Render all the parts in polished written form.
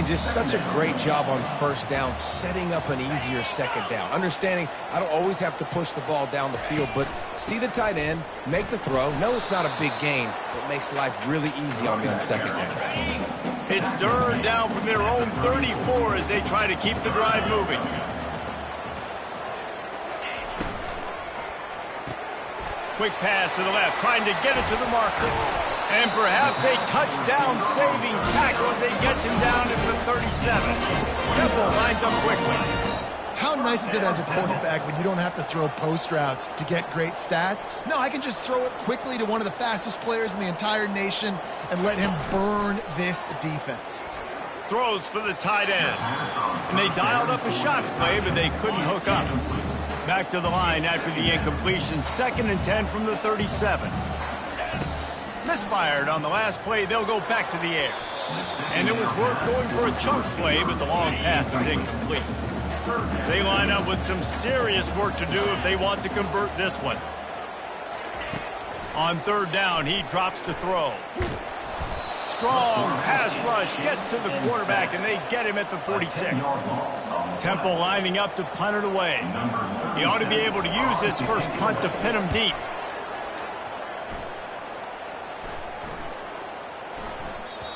Just such a great job on first down, setting up an easier second down. Understanding I don't always have to push the ball down the field, but see the tight end, make the throw. No, it's not a big gain, but makes life really easy on me on second down. It's third down from their own 34 as they try to keep the drive moving. Quick pass to the left, trying to get it to the marker. And perhaps a touchdown-saving tackle as they get him down at the 37. Temple lines up quickly. How nice is it as a quarterback when you don't have to throw post routes to get great stats? No, I can just throw it quickly to one of the fastest players in the entire nation and let him burn this defense. Throws for the tight end. And they dialed up a shot play, but they couldn't hook up. Back to the line after the incompletion. 2nd and 10 from the 37. Misfired on the last play. They'll go back to the air. And it was worth going for a chunk play, but the long pass is incomplete. They line up with some serious work to do if they want to convert this one. On 3rd down, he drops to throw. Strong pass rush gets to the quarterback, and they get him at the 46. Temple lining up to punt it away. He ought to be able to use this first punt to pin him deep.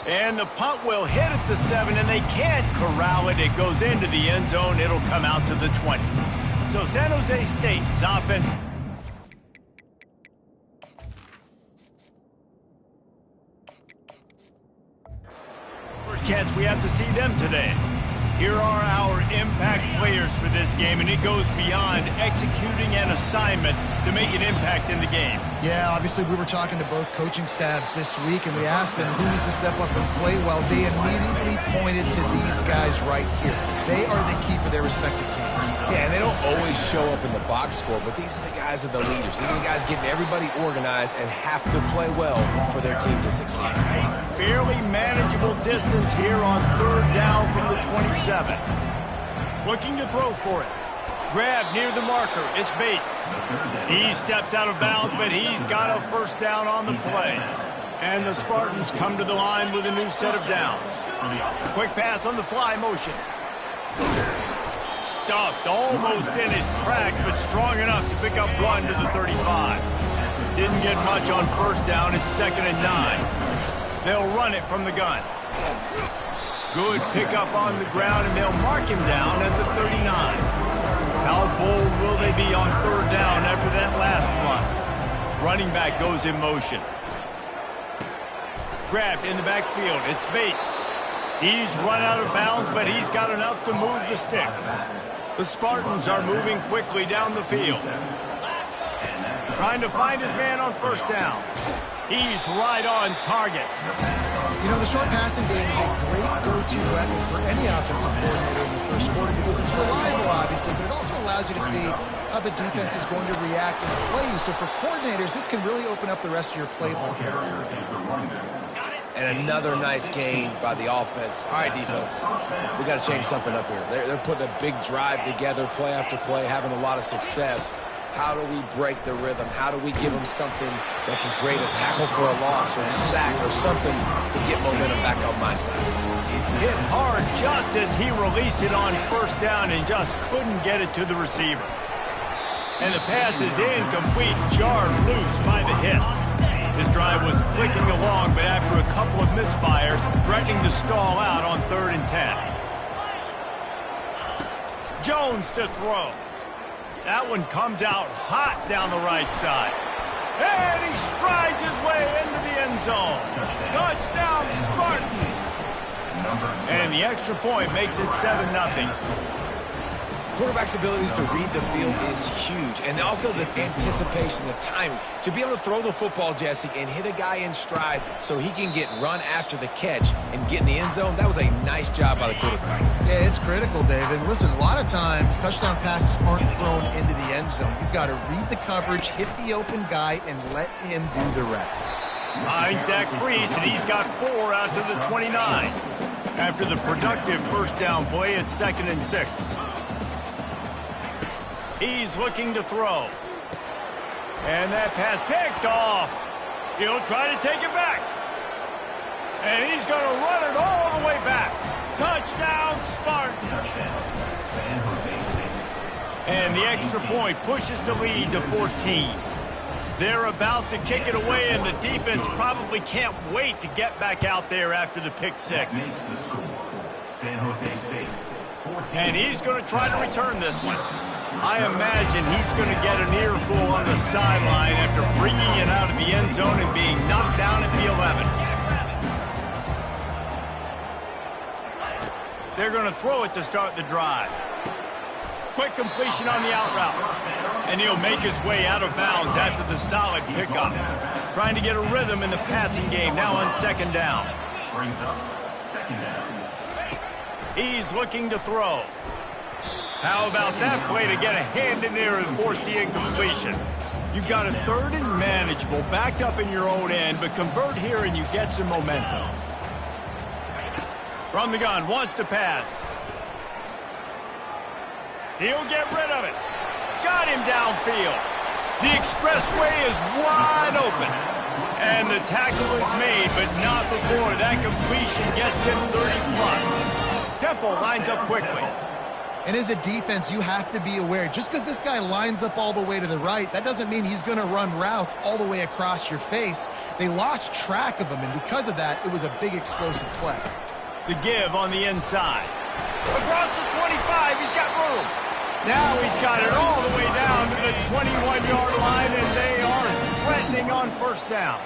And the punt will hit at the 7, and they can't corral it. It goes into the end zone. It'll come out to the 20. So San Jose State's offense. First chance we have to see them today. Here are our impact players for this game, and it goes beyond executing an assignment to make an impact in the game. Yeah, obviously we were talking to both coaching staffs this week, and we asked them who needs to step up and play well. They immediately pointed to these guys right here. They are the key for their respective teams. Yeah, and they don't always show up in the box score, but these are the guys that are the leaders. These are the guys getting everybody organized and have to play well for their team to succeed. Fairly manageable distance here on 3rd down from the 27. Looking to throw for it. Grab near the marker. It's Bates. He steps out of bounds, but he's got a first down on the play. And the Spartans come to the line with a new set of downs. Quick pass on the fly motion. Stuffed almost in his tracks, but strong enough to pick up 1 to the 35. Didn't get much on first down. It's 2nd and 9. They'll run it from the gun. Good pickup on the ground, and they'll mark him down at the 39. How bold will they be on 3rd down after that last run? Running back goes in motion. Grabbed in the backfield. It's Bates. He's run out of bounds, but he's got enough to move the sticks. The Spartans are moving quickly down the field. Trying to find his man on first down. He's right on target. You know, the short passing game is a great go-to weapon for any offensive coordinator in the first quarter because it's reliable, obviously, but it also allows you to see how the defense is going to react and play you. So for coordinators, this can really open up the rest of your playbook for the rest of the game. And another nice gain by the offense. All right, defense, we got to change something up here. They're putting a big drive together, play after play, having a lot of success. How do we break the rhythm? How do we give them something that can create a tackle for a loss or a sack or something to get momentum back on my side? Hit hard just as he released it on first down and just couldn't get it to the receiver. And the pass is incomplete, jarred loose by the hit. This drive was clicking along, but after a couple of misfires, threatening to stall out on 3rd and 10. Jones to throw. That one comes out hot down the right side. And he strides his way into the end zone. Touchdown, Spartans! And the extra point makes it 7-0. Quarterback's abilities to read the field is huge. And also the anticipation, the timing. To be able to throw the football, Jesse, and hit a guy in stride so he can get run after the catch and get in the end zone, that was a nice job by the quarterback. Yeah, it's critical, David. Listen, a lot of times touchdown passes aren't thrown into the end zone. You've got to read the coverage, hit the open guy, and let him do the rest. Finds Zach Priest, and he's got 4 out to the 29. After the productive first down play, it's 2nd and 6. He's looking to throw. And that pass picked off. He'll try to take it back. And he's going to run it all the way back. Touchdown, Spartans! And the extra point pushes the lead to 14. They're about to kick it away, and the defense probably can't wait to get back out there after the pick six. And he's going to try to return this one. I imagine he's going to get an earful on the sideline after bringing it out of the end zone and being knocked down at the 11. They're going to throw it to start the drive. Quick completion on the out route. And he'll make his way out of bounds after the solid pickup. Trying to get a rhythm in the passing game now on second down. He's looking to throw. How about that play to get a hand in there and force the incompletion? You've got a third and manageable backed up in your own end, but convert here and you get some momentum. From the gun, wants to pass. He'll get rid of it. Got him downfield. The expressway is wide open. And the tackle is made, but not before that completion gets them 30+. Temple lines up quickly. And as a defense, you have to be aware, just because this guy lines up all the way to the right, that doesn't mean he's going to run routes all the way across your face. They lost track of him, and because of that, it was a big explosive play. The give on the inside. Across the 25, he's got room. Now he's got it all the way down to the 21-yard line, and they are threatening on first down.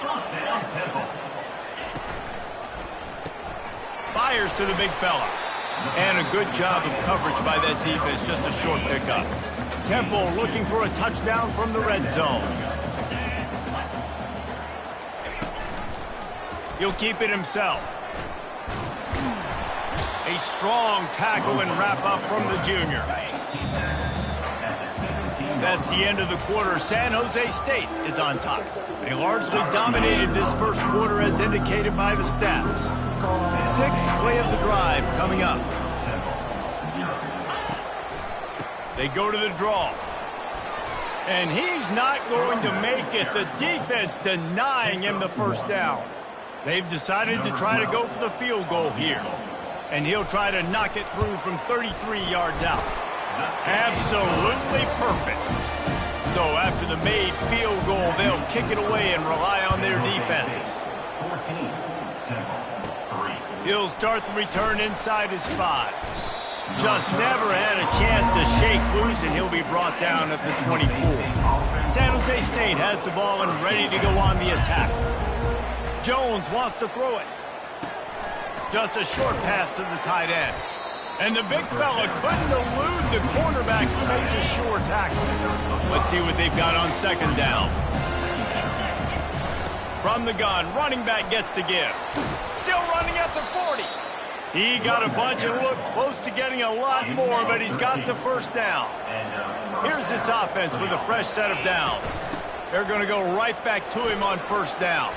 Fires to the big fella. And a good job of coverage by that defense, just a short pickup. Temple looking for a touchdown from the red zone. He'll keep it himself. A strong tackle and wrap up from the junior. That's the end of the quarter. San Jose State is on top. They largely dominated this first quarter as indicated by the stats. Sixth play of the drive coming up. They go to the draw. And he's not going to make it. The defense denying him the first down. They've decided to try to go for the field goal here. And he'll try to knock it through from 33 yards out. Absolutely perfect. So after the made field goal, they'll kick it away and rely on their defense. He'll start the return inside his 5. Just never had a chance to shake loose, and he'll be brought down at the 24. San Jose State has the ball and ready to go on the attack. Jones wants to throw it. Just a short pass to the tight end. And the big fella couldn't elude the cornerback who makes a sure tackle. Let's see what they've got on second down. From the gun, running back gets to give. Still running at the 40. He got a bunch and looked close to getting a lot more, but he's got the first down. Here's this offense with a fresh set of downs. They're going to go right back to him on first down.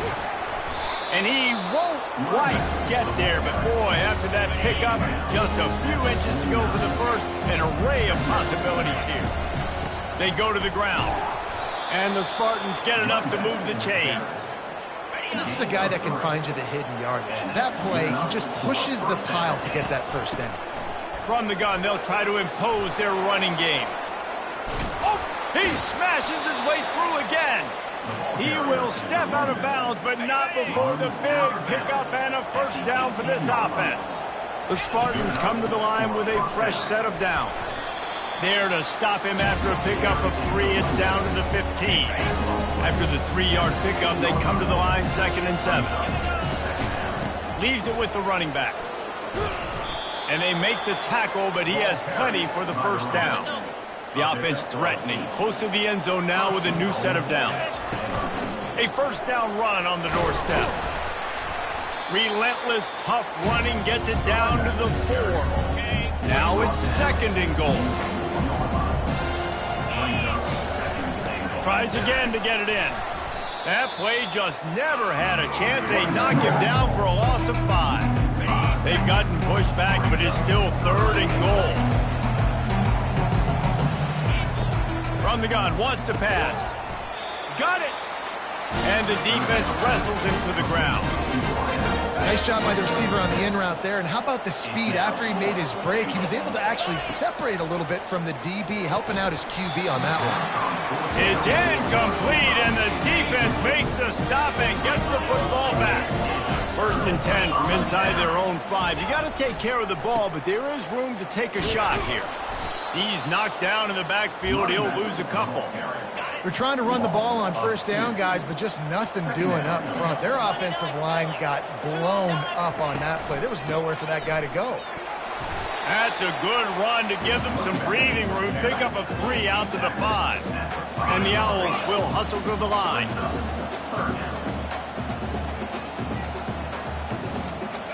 And he won't quite get there, but boy, after that pickup, just a few inches to go for the first, an array of possibilities here. They go to the ground, and the Spartans get enough to move the chains. This is a guy that can find you the hidden yardage. That play, he just pushes the pile to get that first down. From the gun, they'll try to impose their running game. Oh, he smashes his way through again. He will step out of bounds, but not before the big pickup and a first down for this offense. The Spartans come to the line with a fresh set of downs. There to stop him after a pickup of 3, it's down to the 15. After the 3-yard pickup, they come to the line 2nd and 7. Leaves it with the running back. And they make the tackle, but he has plenty for the first down. The offense threatening, close to the end zone now with a new set of downs. A first down run on the doorstep. Relentless, tough running gets it down to the 4. Now it's 2nd and goal. Tries again to get it in. That play just never had a chance. They knock him down for a loss of 5. They've gotten pushed back, but it's still 3rd and goal. From the gun, wants to pass. Got it. And the defense wrestles him to the ground. Nice job by the receiver on the in route there. And how about the speed? After he made his break, he was able to actually separate a little bit from the DB, helping out his QB on that one. It's incomplete, and the defense makes the stop and gets the football back. 1st and 10 from inside their own 5. You got to take care of the ball, but there is room to take a shot here. He's knocked down in the backfield. He'll lose a couple. We're trying to run the ball on 1st down, guys, but just nothing doing up front. Their offensive line got blown up on that play. There was nowhere for that guy to go. That's a good run to give them some breathing room. Pick up a 3 out to the 5. And the Owls will hustle to the line.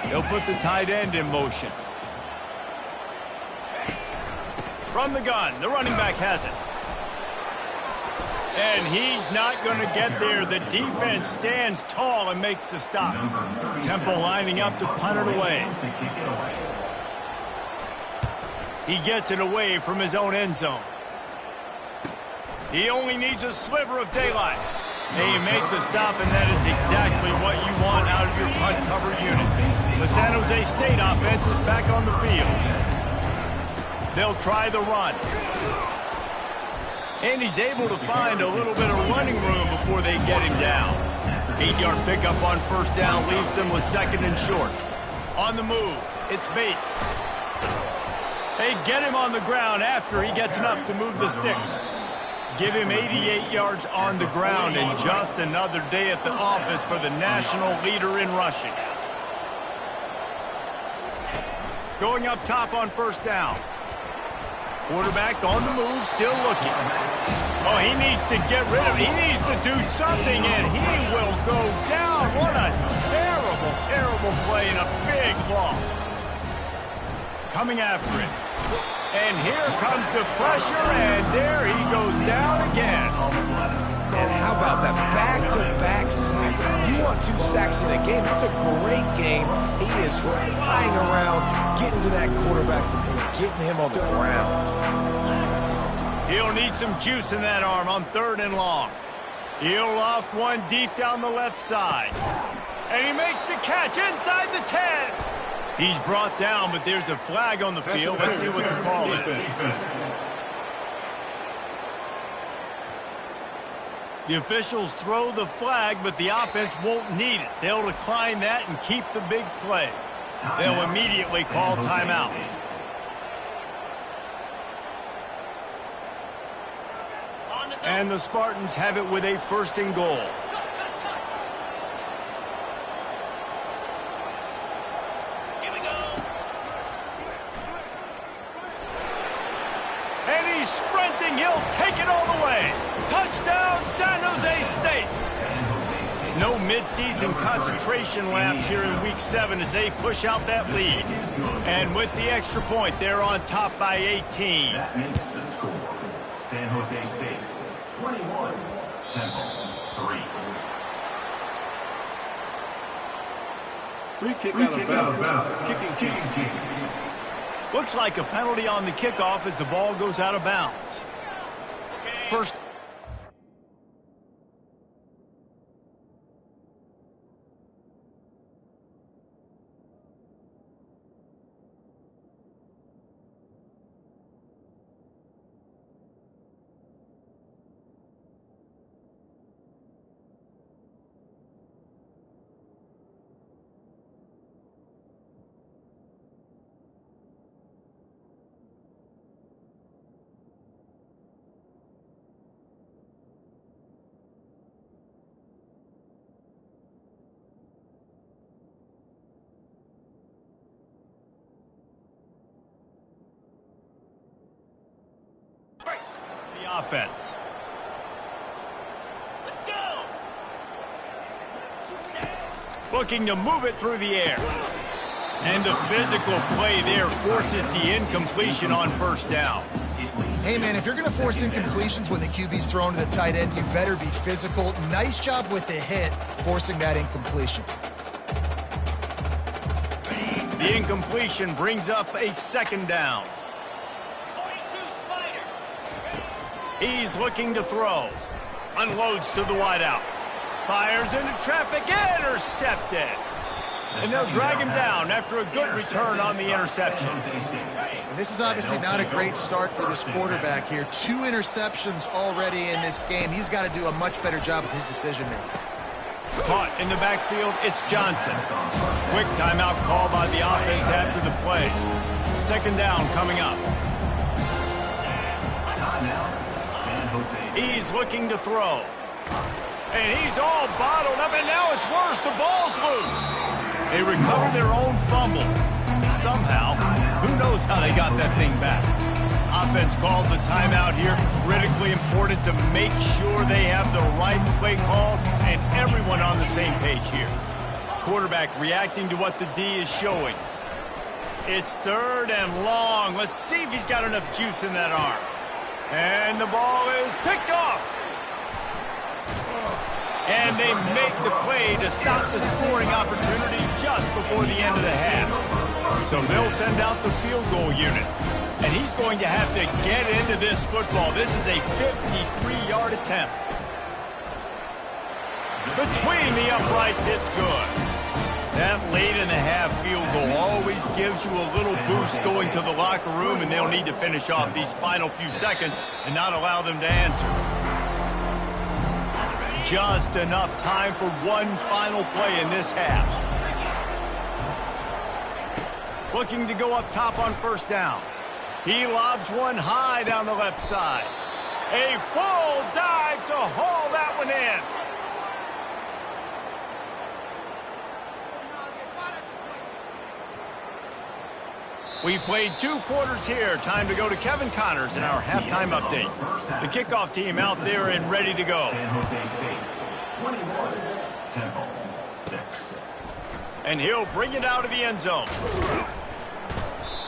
They'll put the tight end in motion. From the gun, the running back has it. And he's not going to get there. The defense stands tall and makes the stop. Temple lining up to punt it away. He gets it away from his own end zone. He only needs a sliver of daylight. They make the stop, and that is exactly what you want out of your punt cover unit. The San Jose State offense is back on the field. They'll try the run. And he's able to find a little bit of running room before they get him down. 8-yard pickup on 1st down leaves them with 2nd and short. On the move, it's Bates. They get him on the ground after he gets enough to move the sticks. Give him 88 yards on the ground, and just another day at the office for the national leader in rushing. Going up top on 1st down. Quarterback on the move, still looking. Oh, he needs to get rid of it. He needs to do something, and he will go down. What a terrible, terrible play and a big loss. Coming after it. And here comes the pressure, and there he goes down again. And how about that back-to-back sack? You want 2 sacks in a game. That's a great game. He is flying around, getting to that quarterback and getting him on the ground. He'll need some juice in that arm on 3rd and long. He'll loft one deep down the left side. And he makes the catch inside the 10. He's brought down, but there's a flag on the field. Let's see what the call is. The officials throw the flag, but the offense won't need it. They'll decline that and keep the big play. They'll immediately call timeout. And the Spartans have it with a 1st and goal. Here we go. And he's sprinting. He'll take it all the way. Touchdown, San Jose State. No midseason concentration laps here in Week 7 as they push out that lead. And with the extra point, they're on top by 18. That makes the score. San Jose State 21, Temple 3. Free kick out of bounds. Kicking team. Looks like a penalty on the kickoff as the ball goes out of bounds. First. The offense. Let's go. Looking to move it through the air. And the physical play there forces the incompletion on 1st down. Hey, man, if you're going to force incompletions when the QB's thrown to the tight end, you better be physical. Nice job with the hit, forcing that incompletion. The incompletion brings up a 2nd down. He's looking to throw. Unloads to the wideout. Fires into traffic, intercepted. And they'll drag him down after a good return on the interception. And this is obviously not a great start for this quarterback here. 2 interceptions already in this game. He's got to do a much better job with his decision-making. Caught in the backfield, it's Johnson. Quick timeout call by the offense after the play. Second down coming up. He's looking to throw. And he's all bottled up, and now it's worse. The ball's loose. They recovered their own fumble. Somehow, who knows how they got that thing back. Offense calls a timeout here. Critically important to make sure they have the right play called and everyone on the same page here. Quarterback reacting to what the D is showing. It's 3rd and long. Let's see if he's got enough juice in that arm. And the ball is picked off. And they make the play to stop the scoring opportunity just before the end of the half. So they'll send out the field goal unit. And he's going to have to get into this football. This is a 53-yard attempt. Between the uprights, it's good. That late in the half field goal always gives you a little boost going to the locker room, and they'll need to finish off these final few seconds and not allow them to answer. Just enough time for one final play in this half. Looking to go up top on first down. He lobs one high down the left side. A full dive to haul that one in. We've played 2 quarters here. Time to go to Kevin Connors in our halftime update. The kickoff team out there and ready to go. San Jose State, 21, Temple, 6. And he'll bring it out of the end zone.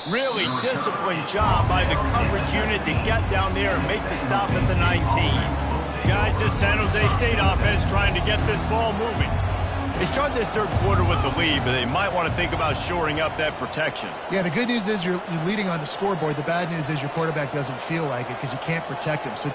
Really disciplined job by the coverage unit to get down there and make the stop at the 19. Guys, this San Jose State offense trying to get this ball moving. They start this 3rd quarter with the lead, but they might want to think about shoring up that protection. Yeah, the good news is you're leading on the scoreboard. The bad news is your quarterback doesn't feel like it because you can't protect him. So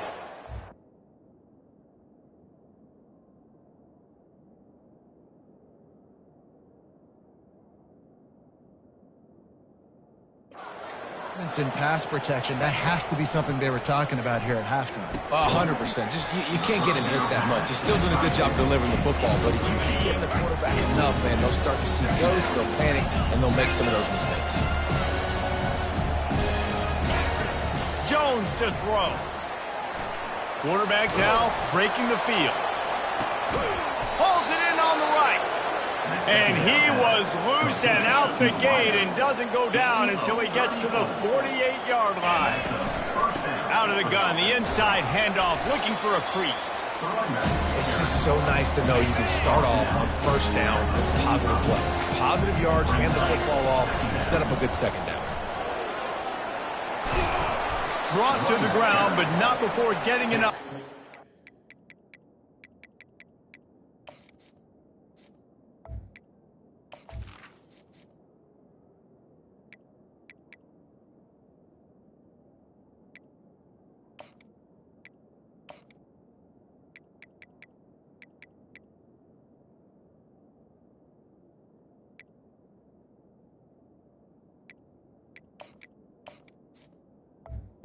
in pass protection, that has to be something they were talking about here at halftime. 100%. Just you can't get him hit that much. He's still doing a good job delivering the football, but if you keep getting the quarterback enough, man, they'll start to see ghosts, they'll panic, and they'll make some of those mistakes. Jones to throw. Quarterback now breaking the field. Pulls it in on the right. And he was loose and out the gate and doesn't go down until he gets to the 48-yard line. Out of the gun, the inside handoff, looking for a crease. It's just so nice to know you can start off on first down with positive plays. Positive yards, hand the football off, set up a good second down. Brought to the ground, but not before getting enough.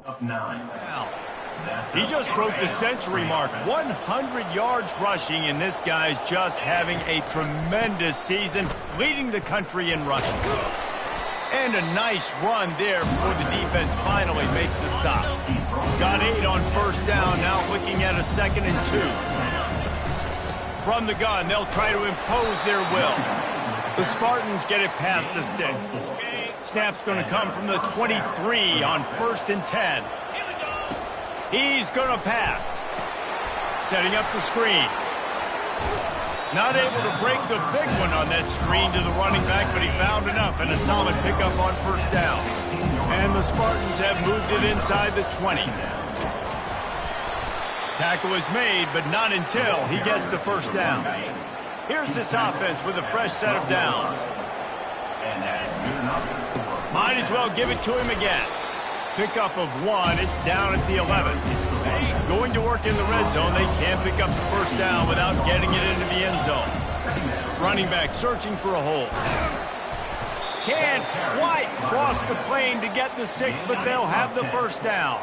Up 9. He just broke the century mark, 100 yards rushing, and this guy's just having a tremendous season, leading the country in rushing. And a nice run there before the defense finally makes the stop. Got 8 on first down, now looking at a 2nd and 2. From the gun, they'll try to impose their will. The Spartans get it past the sticks. Snap's going to come from the 23 on 1st and 10. He's going to pass. Setting up the screen. Not able to break the big one on that screen to the running back, but he found enough and a solid pickup on first down. And the Spartans have moved it inside the 20. Tackle is made, but not until he gets the first down. Here's this offense with a fresh set of downs. Might as well give it to him again. Pickup of 1. It's down at the 11. Going to work in the red zone, they can't pick up the first down without getting it into the end zone. Running back searching for a hole. Can't quite cross the plane to get the 6, but they'll have the first down.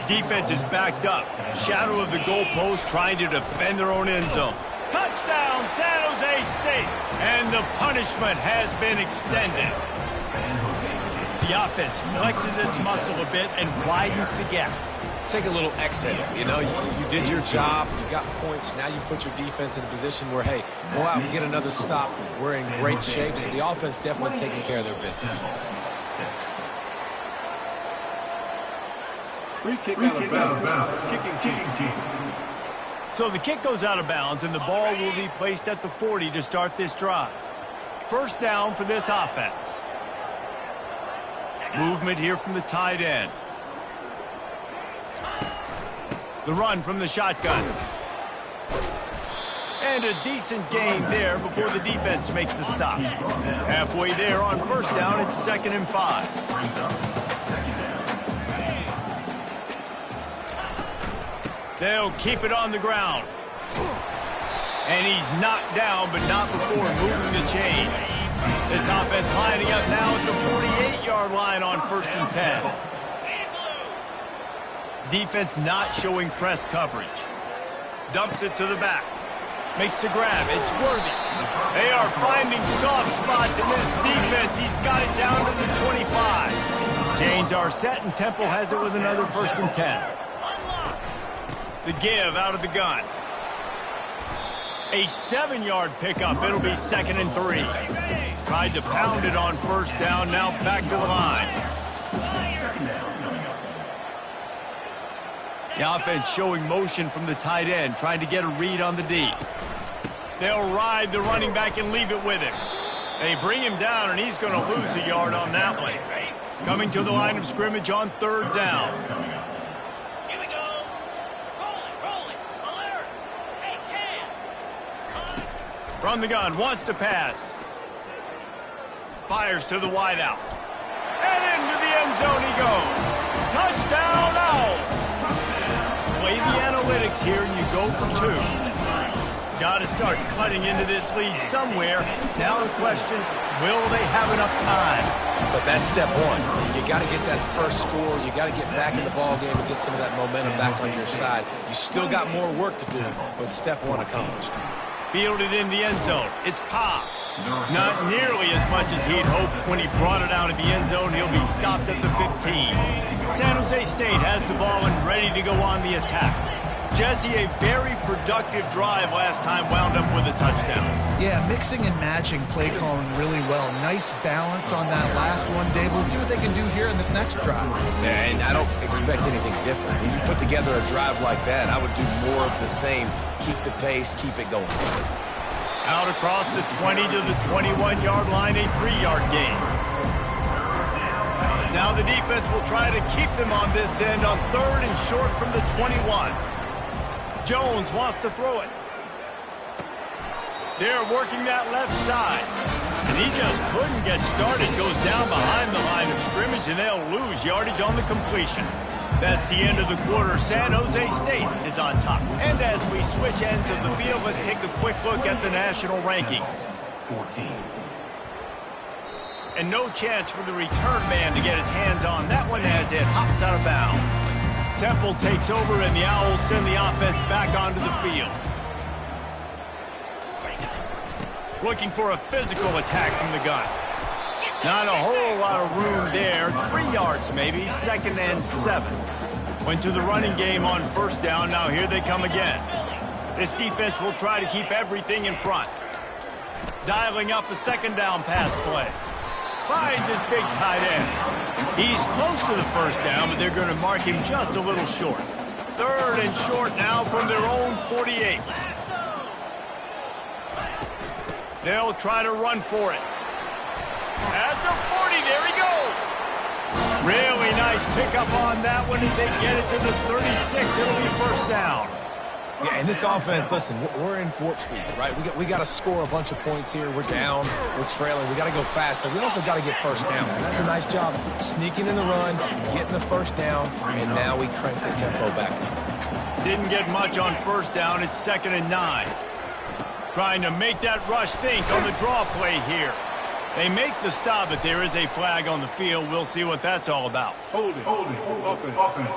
Defense is backed up. Shadow of the goalpost trying to defend their own end zone. Touchdown, San Jose State. And the punishment has been extended. The offense flexes its muscle a bit and widens the gap. Take a little exhale. You know, you did your job. You got points. Now you put your defense in a position where, hey, go out and get another stop. We're in great shape. So the offense definitely taking care of their business. Free kick out of bounds. Kicking team. So the kick goes out of bounds, and the ball will be placed at the 40 to start this drive. First down for this offense. Movement here from the tight end. The run from the shotgun. And a decent gain there before the defense makes the stop. Halfway there on first down, it's 2nd and 5. They'll keep it on the ground. And he's knocked down, but not before moving the chains. This offense lining up now at the 48-yard line on 1st and 10. Defense not showing press coverage. Dumps it to the back. Makes the grab. It's worthy. They are finding soft spots in this defense. He's got it down to the 25. Chains are set, and Temple has it with another 1st and 10. The give out of the gun. A 7-yard pickup. It'll be 2nd and 3. Tried to pound it on first down. Now back to the line. The offense showing motion from the tight end, trying to get a read on the D. They'll ride the running back and leave it with him. They bring him down, and he's going to lose a yard on that one. Coming to the line of scrimmage on 3rd down. Here we go. Roll it. Alert. Hey, Cam. From the gun, wants to pass. Fires to the wideout. And into the end zone he goes. Touchdown, Owls. Play the analytics here, and you go for 2. Got to start cutting into this lead somewhere. Now the question, will they have enough time? But that's step one. You got to get that first score. You got to get back in the ball game and get some of that momentum back on your side. You still got more work to do, but step one accomplished. Fielded in the end zone. It's Cobb. Not nearly as much as he'd hoped when he brought it out of the end zone. He'll be stopped at the 15. San Jose State has the ball and ready to go on the attack. Jesse, a very productive drive last time, wound up with a touchdown. Yeah, mixing and matching play calling really well. Nice balance on that last one, Dave. Let's see what they can do here in this next drive. Yeah, and I don't expect anything different. When you put together a drive like that, I would do more of the same. Keep the pace, keep it going. Out across the 20 to the 21-yard line, a 3-yard gain. Now the defense will try to keep them on this end on 3rd and short from the 21. Jones wants to throw it. They're working that left side. And he just couldn't get started. Goes down behind the line of scrimmage, and they'll lose yardage on the completion. That's the end of the quarter. San Jose State is on top. And as we switch ends of the field, let's take a quick look at the national rankings. 14. And no chance for the return man to get his hands on that one as it hops out of bounds. Temple takes over, and the Owls send the offense back onto the field. Looking for a physical attack from the gun. Not a whole lot of room there. 3 yards maybe, 2nd and 7. Went to the running game on first down. Now here they come again. This defense will try to keep everything in front. Dialing up a 2nd down pass play. Finds his big tight end. He's close to the first down, but they're going to mark him just a little short. 3rd and short now from their own 48. They'll try to run for it. At the 40, there he goes. Really nice pickup on that one as they get it to the 36. It'll be first down. Yeah, and this offense, listen, we're in Fort Speed, right? We got to score a bunch of points here. We're down, we're trailing. We got to go fast, but we also got to get first down. And that's a nice job sneaking in the run, getting the first down, and now we crank the tempo back up. Didn't get much on first down. It's 2nd and 9. Trying to make that rush think on the draw play here. They make the stop, but there is a flag on the field. We'll see what that's all about. Hold it. Offense.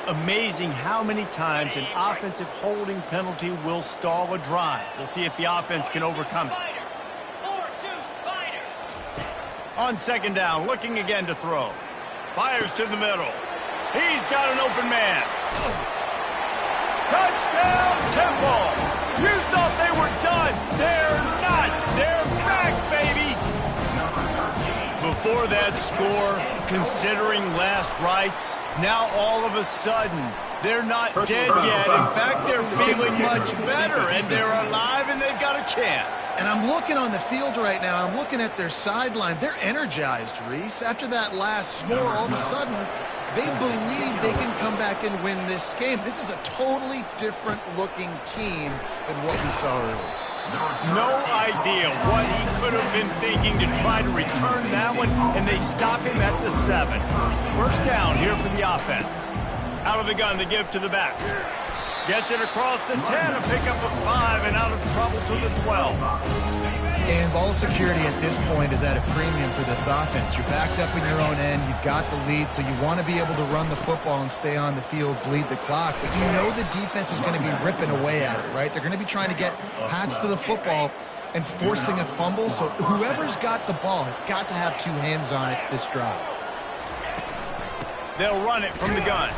Amazing how many times an offensive holding penalty will stall a drive. We'll see if the offense can overcome it. Spider. 4-2, Spider. On 2nd down, looking again to throw. Fires to the middle. He's got an open man. Touchdown, Temple! You thought they were done. They're not. They're back, baby. Before that score, considering last rites, now all of a sudden, they're not dead yet. In fact, they're feeling much better, and they're alive, and they've got a chance. And I'm looking on the field right now, and I'm looking at their sideline. They're energized, Reese. After that last score, all of a sudden, they believe they can come back and win this game. This is a totally different-looking team than what we saw earlier. No idea what he could have been thinking to try to return that one, and they stop him at the 7. First down here for the offense. Out of the gun to give to the back. Gets it across the 10, a pickup of 5, and out of trouble to the 12. And ball security at this point is at a premium for this offense. You're backed up in your own end. You've got the lead, so you want to be able to run the football and stay on the field, bleed the clock. But you know the defense is going to be ripping away at it, right? They're going to be trying to get Pats to the football and forcing a fumble. So whoever's got the ball has got to have 2 hands on it this drive. They'll run it from the gun.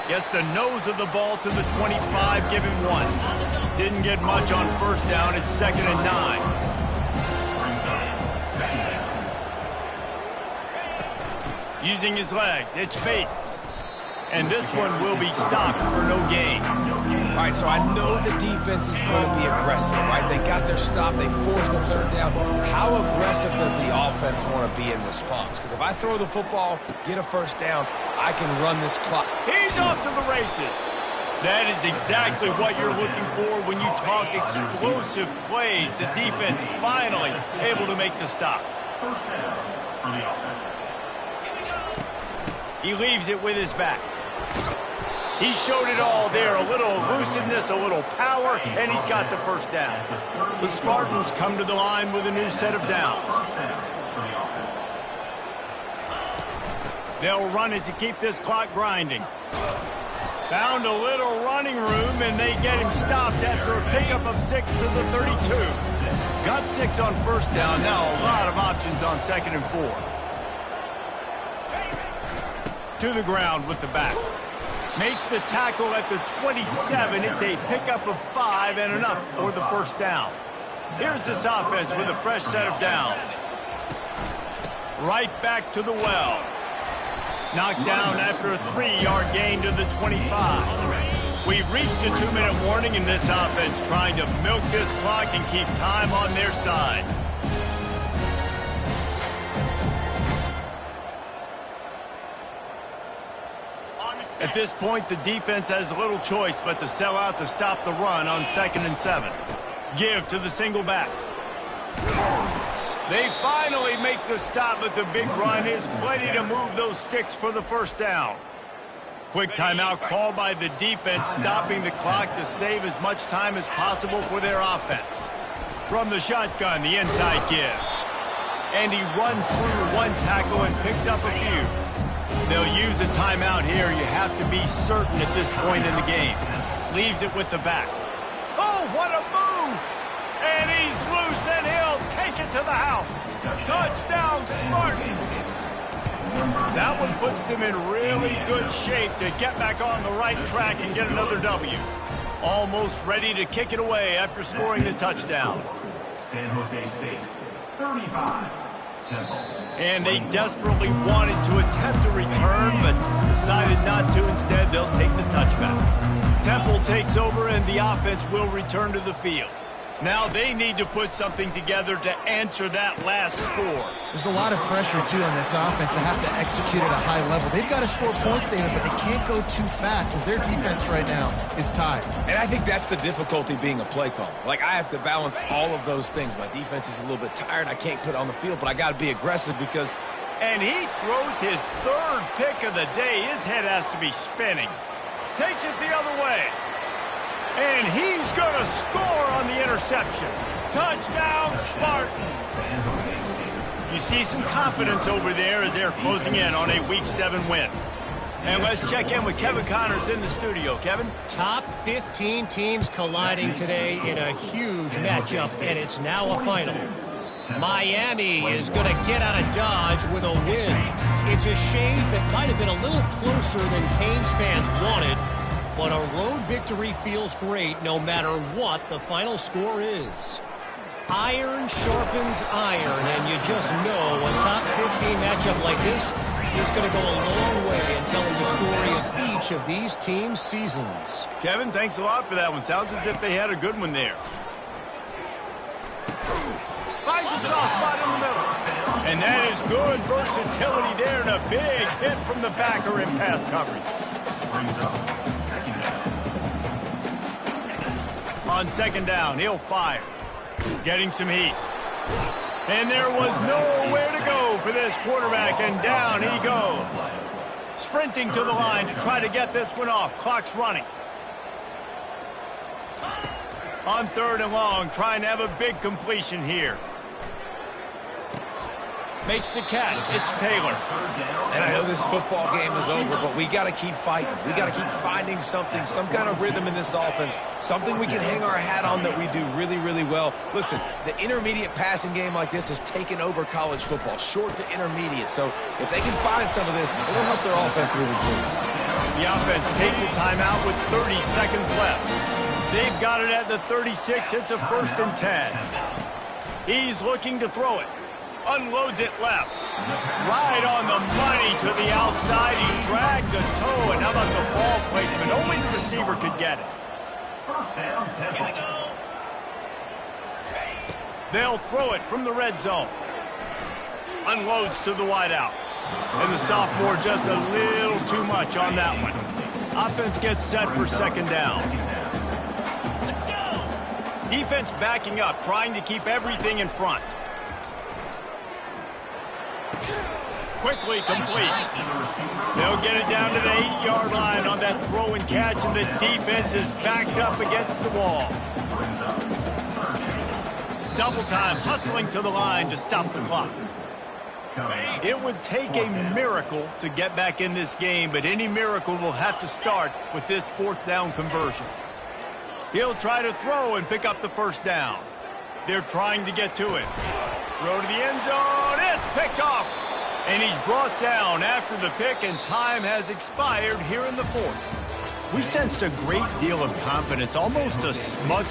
Gets the nose of the ball to the 25, give him 1. Didn't get much on first down. It's 2nd and 9. Using his legs, it's Bates. And this one will be stopped for no gain. All right, so I know the defense is going to be aggressive, right? They got their stop. They forced a 3rd down. How aggressive does the offense want to be in response? Because if I throw the football, get a 1st down, I can run this clock. He's off to the races. That is exactly what you're looking for when you talk explosive plays. The defense finally able to make the stop. First down for the offense. He leaves it with his back. He showed it all there. A little elusiveness, a little power, and he's got the 1st down. The Spartans come to the line with a new set of downs. They'll run it to keep this clock grinding. Found a little running room, and they get him stopped after a pickup of 6 to the 32. Got 6 on first down. Now a lot of options on 2nd and 4. To the ground with the back. Makes the tackle at the 27. It's a pickup of 5 and enough for the 1st down. Here's this offense with a fresh set of downs. Right back to the well. Knocked down after a 3-yard gain to the 25. We've reached the 2-minute warning in this offense, trying to milk this clock and keep time on their side. At this point, the defense has little choice but to sell out to stop the run on 2nd and 7. Give to the single back. They finally make the stop, but the big run is plenty to move those sticks for the 1st down. Quick timeout called by the defense, stopping the clock to save as much time as possible for their offense. From the shotgun, the inside give. And he runs through 1 tackle and picks up a few. They'll use a timeout here. You have to be certain at this point in the game. Leaves it with the back. Oh, what a move! And he's loose, and he'll take it to the house. Touchdown, Spartans! That one puts them in really good shape to get back on the right track and get another W. Almost ready to kick it away after scoring the touchdown. San Jose State, 35. And they desperately wanted to attempt a return, but decided not to. Instead, they'll take the touchback. Temple takes over, and the offense will return to the field. Now they need to put something together to answer that last score. There's a lot of pressure, too, on this offense to have to execute at a high level. They've got to score points, David, but they can't go too fast because their defense right now is tied. And I think that's the difficulty being a play caller. Like, I have to balance all of those things. My defense is a little bit tired. I can't put it on the field, but I got to be aggressive because And he throws his third pick of the day. His head has to be spinning. Takes it the other way. And he's going to score on the interception. Touchdown, Spartans. You see some confidence over there as they're closing in on a Week 7 win. And let's check in with Kevin Connors in the studio. Kevin? Top 15 teams colliding today in a huge matchup, and it's now a final. Miami is going to get out of Dodge with a win. It's a shave that might have been a little closer than Canes fans wanted, but a road victory feels great no matter what the final score is. Iron sharpens iron, and you just know a top 15 matchup like this is going to go a long way in telling the story of each of these teams' seasons. Kevin, thanks a lot for that one. Sounds as if they had a good one there. Finds a soft spot in the middle. And that is good versatility there, and a big hit from the backer in pass coverage. On second down, he'll fire. Getting some heat. And there was nowhere to go for this quarterback, and down he goes. Sprinting to the line to try to get this one off. Clock's running. On third and long, trying to have a big completion here. Makes the catch. It's Taylor. And I know this football game is over, but we got to keep fighting. We got to keep finding something, some kind of rhythm in this offense, something we can hang our hat on that we do really, really well. Listen, the intermediate passing game like this has taken over college football, short to intermediate. So if they can find some of this, it'll help their offense moving forward. The offense takes a timeout with 30 seconds left. They've got it at the 36. It's a 1st and 10. He's looking to throw it. Unloads it left. Right on the money to the outside. He dragged the toe, and how about the ball placement? Only the receiver could get it. First down, Temple. They'll throw it from the red zone. Unloads to the wideout. And the sophomore just a little too much on that one. Offense gets set for second down. Defense backing up, trying to keep everything in front. Quickly complete. They'll get it down to the 8-yard line on that throw and catch, and the defense is backed up against the wall. Double time, hustling to the line to stop the clock. It would take a miracle to get back in this game, but any miracle will have to start with this 4th down conversion. He'll try to throw and pick up the first down. They're trying to get to it. Throw to the end zone. It's picked off. And he's brought down after the pick, and time has expired here in the 4th. We sensed a great deal of confidence, almost a smug...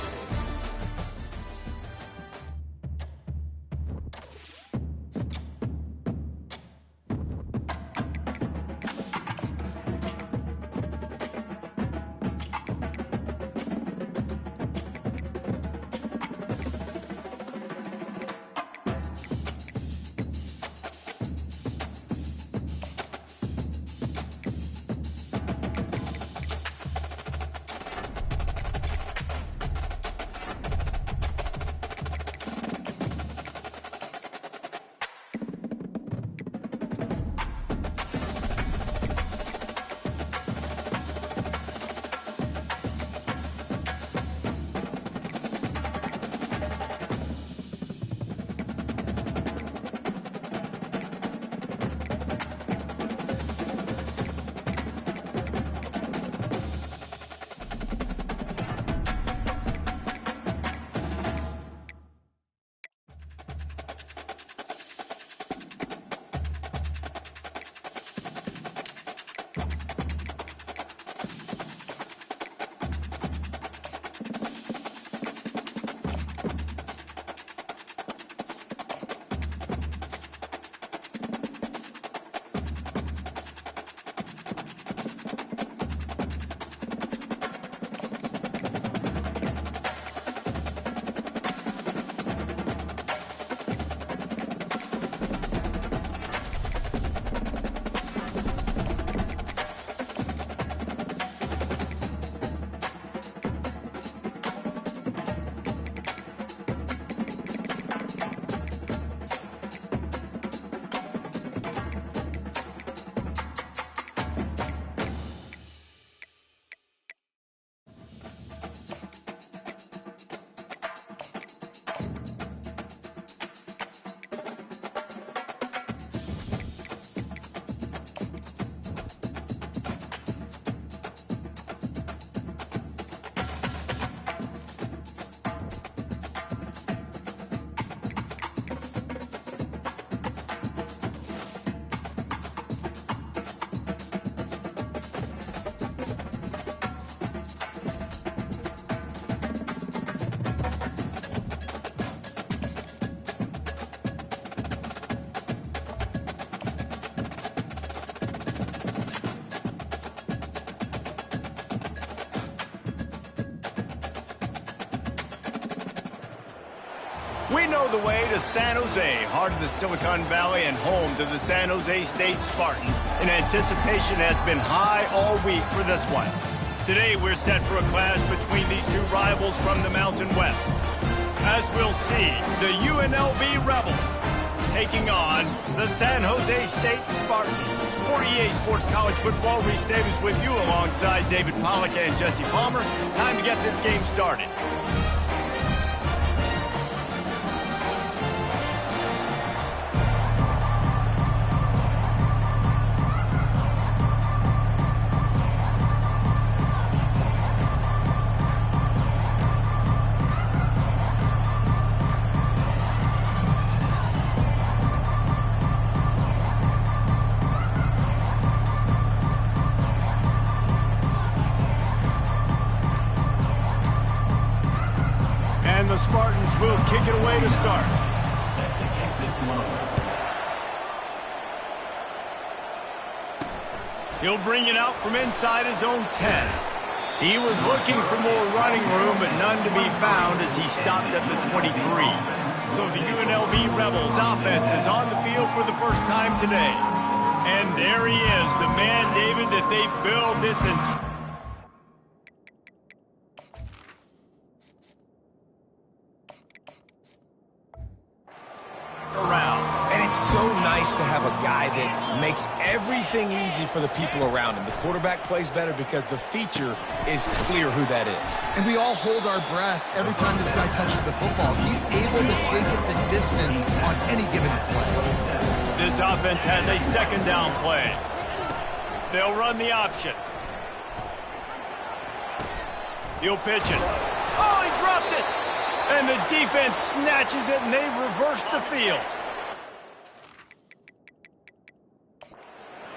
We know the way to San Jose, heart of the Silicon Valley and home to the San Jose State Spartans. And anticipation has been high all week for this one. Today we're set for a clash between these two rivals from the Mountain West. As we'll see, the UNLV Rebels taking on the San Jose State Spartans. 48 Sports College Football, Reese Davis with you alongside David Pollack and Jesse Palmer. Time to get this game started. The Spartans will kick it away to start. He'll bring it out from inside his own 10. He was looking for more running room, but none to be found as he stopped at the 23. So the UNLV Rebels offense is on the field for the first time today. And there he is, the man, David, that they build this entire... around. And it's so nice to have a guy that makes everything easy for the people around him. The quarterback plays better because the feature is clear who that is. And we all hold our breath every time this guy touches the football. He's able to take it the distance on any given play. This offense has a second down play. They'll run the option. He'll pitch it. Oh, he dropped it! And the defense snatches it, and they've reversed the field.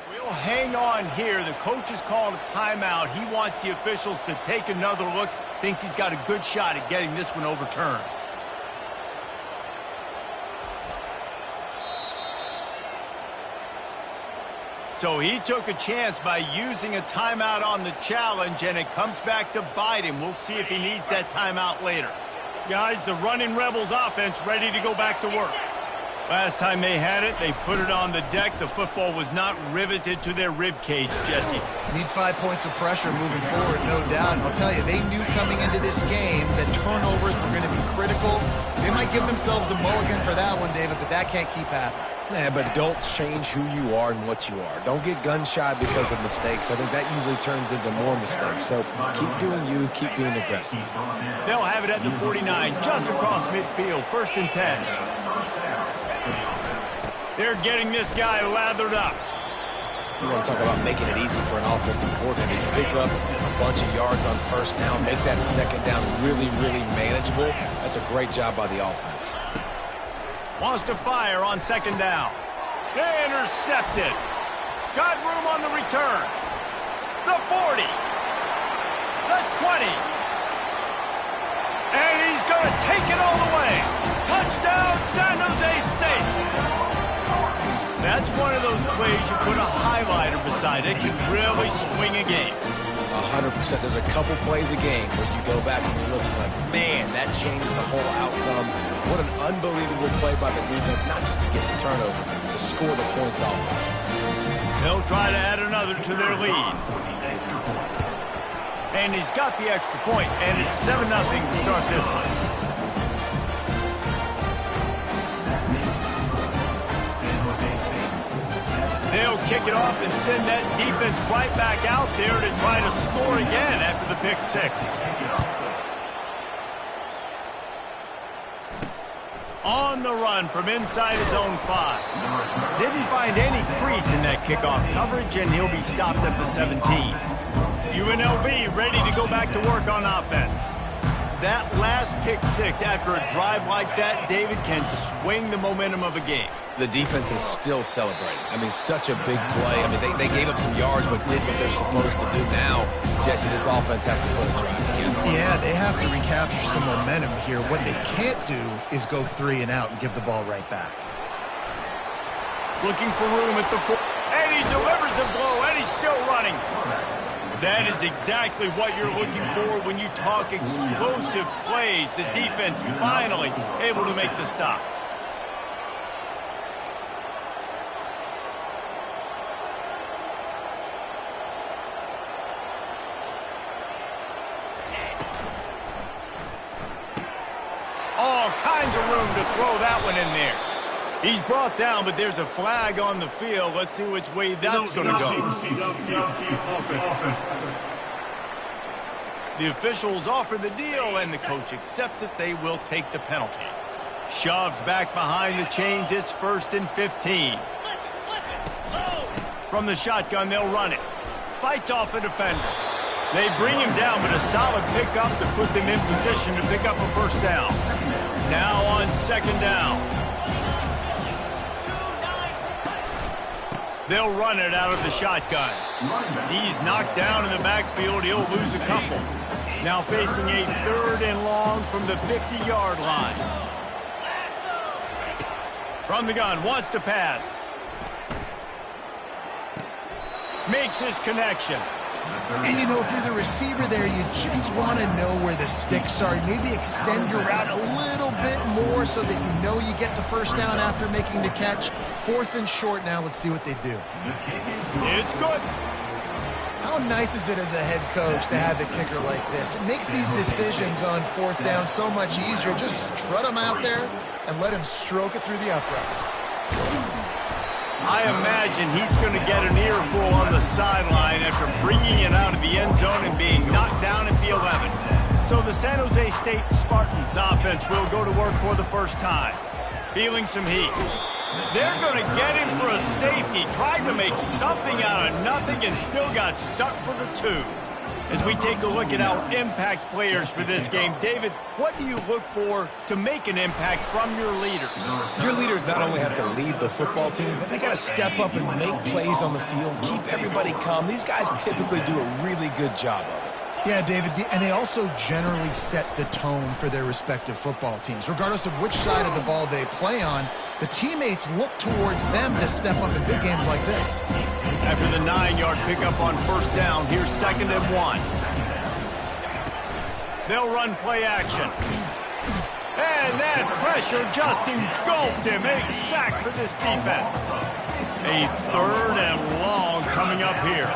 We'll hang on here. The coach has called a timeout. He wants the officials to take another look. Thinks he's got a good shot at getting this one overturned. So he took a chance by using a timeout on the challenge, and it comes back to bite him. We'll see if he needs that timeout later. Guys, the running Rebels offense ready to go back to work. Last time they had it, they put it on the deck. The football was not riveted to their rib cage, Jesse. Need 5 points of pressure moving forward, no doubt. And I'll tell you, they knew coming into this game that turnovers were going to be critical. They might give themselves a mulligan for that one, David, but that can't keep happening. Yeah, but don't change who you are and what you are. Don't get gun-shy because of mistakes. I think that usually turns into more mistakes. So keep doing you, keep being aggressive. They'll have it at the 49, just across midfield, 1st and 10. They're getting this guy lathered up. You want to talk about making it easy for an offensive coordinator. You pick up a bunch of yards on 1st down, make that 2nd down really, really manageable. That's a great job by the offense. Wants to fire on 2nd down. Intercepted. Got room on the return. The 40. The 20. And he's going to take it all the way. Touchdown, San Jose State. That's one of those plays you put a highlighter beside. It can really swing a game. 100%. There's a couple plays a game where you go back and you're looking like, man, that changed the whole outcome. What an unbelievable play by the defense, not just to get the turnover, to score the points off. They'll try to add another to their lead. And he's got the extra point, and it's 7-0 to start this one. They'll kick it off and send that defense right back out there to try to score again after the pick 6. On the run from inside his own 5. Didn't find any crease in that kickoff coverage, and he'll be stopped at the 17. UNLV ready to go back to work on offense. That last pick 6 after a drive like that, David, can swing the momentum of a game. The defense is still celebrating. I mean, such a big play. I mean, they gave up some yards but did what they're supposed to do. Now, Jesse, this offense has to put a drive together. Yeah, they have to recapture some momentum here. What they can't do is go 3 and out and give the ball right back. Looking for room at the 4. And he delivers the blow, and he's still running. That is exactly what you're looking for when you talk explosive plays. The defense finally able to make the stop. All kinds of room to throw that one in there. He's brought down, but there's a flag on the field. Let's see which way that's going to go. The officials offer the deal, and the coach accepts it. They will take the penalty. Shoves back behind the chains. It's 1st and 15. From the shotgun, they'll run it. Fights off a defender. They bring him down, but a solid pickup to put them in position to pick up a first down. Now on 2nd down. They'll run it out of the shotgun. He's knocked down in the backfield. He'll lose a couple. Now facing a 3rd and long from the 50-yard line. From the gun, wants to pass. Makes his connection. And, you know, if you're the receiver there, you just want to know where the sticks are. Maybe extend your route a little bit more so that you know you get the first down after making the catch. 4th and short now. Let's see what they do. It's good. How nice is it as a head coach to have a kicker like this? It makes these decisions on 4th down so much easier. Just trot them out there and let him stroke it through the uprights. I imagine he's going to get an earful on the sideline after bringing it out of the end zone and being knocked down at the 11. So the San Jose State Spartans offense will go to work for the first time. Feeling some heat. They're going to get him for a safety. Tried to make something out of nothing and still got stuck for the 2. As we take a look at our impact players for this game, David, what do you look for to make an impact from your leaders? Your leaders not only have to lead the football team, but they got to step up and make plays on the field, keep everybody calm. These guys typically do a really good job of it. Yeah, David, and they also generally set the tone for their respective football teams. Regardless of which side of the ball they play on, the teammates look towards them to step up in big games like this. After the 9-yard pickup on 1st down, here's 2nd and 1. They'll run play action. And that pressure just engulfed him. A sack for this defense. A 3rd and long coming up here.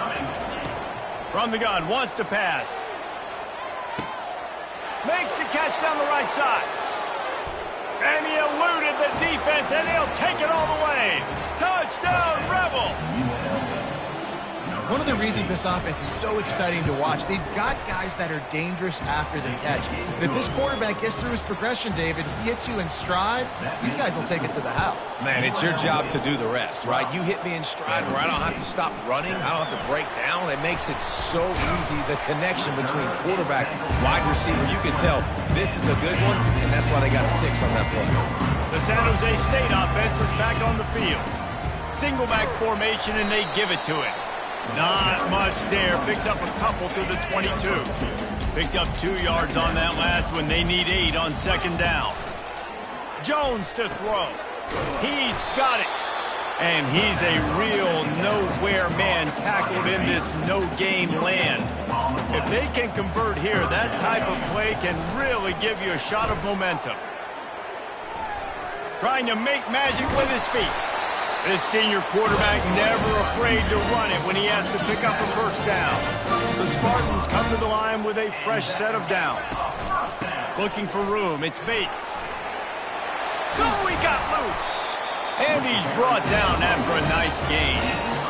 From the gun, wants to pass. Makes the catch down the right side. And he eluded the defense, and he'll take it all the way. Touchdown, Rebels! One of the reasons this offense is so exciting to watch, they've got guys that are dangerous after the catch. And if this quarterback gets through his progression, David, he hits you in stride, these guys will take it to the house. Man, it's your job to do the rest, right? You hit me in stride where I don't have to stop running, I don't have to break down. It makes it so easy, the connection between quarterback and wide receiver. You can tell this is a good one, and that's why they got 6 on that play. The San Jose State offense is back on the field. Single back formation, and they give it to him. Not much there. Picks up a couple to the 22. Picked up 2 yards on that last one. They need 8 on 2nd down. Jones to throw. He's got it. And he's a real nowhere man tackled in this no-gain land. If they can convert here, that type of play can really give you a shot of momentum. Trying to make magic with his feet. This senior quarterback never afraid to run it when he has to pick up a first down. The Spartans come to the line with a fresh set of downs. Looking for room, it's Bates. Oh, he got loose. And he's brought down after a nice gain.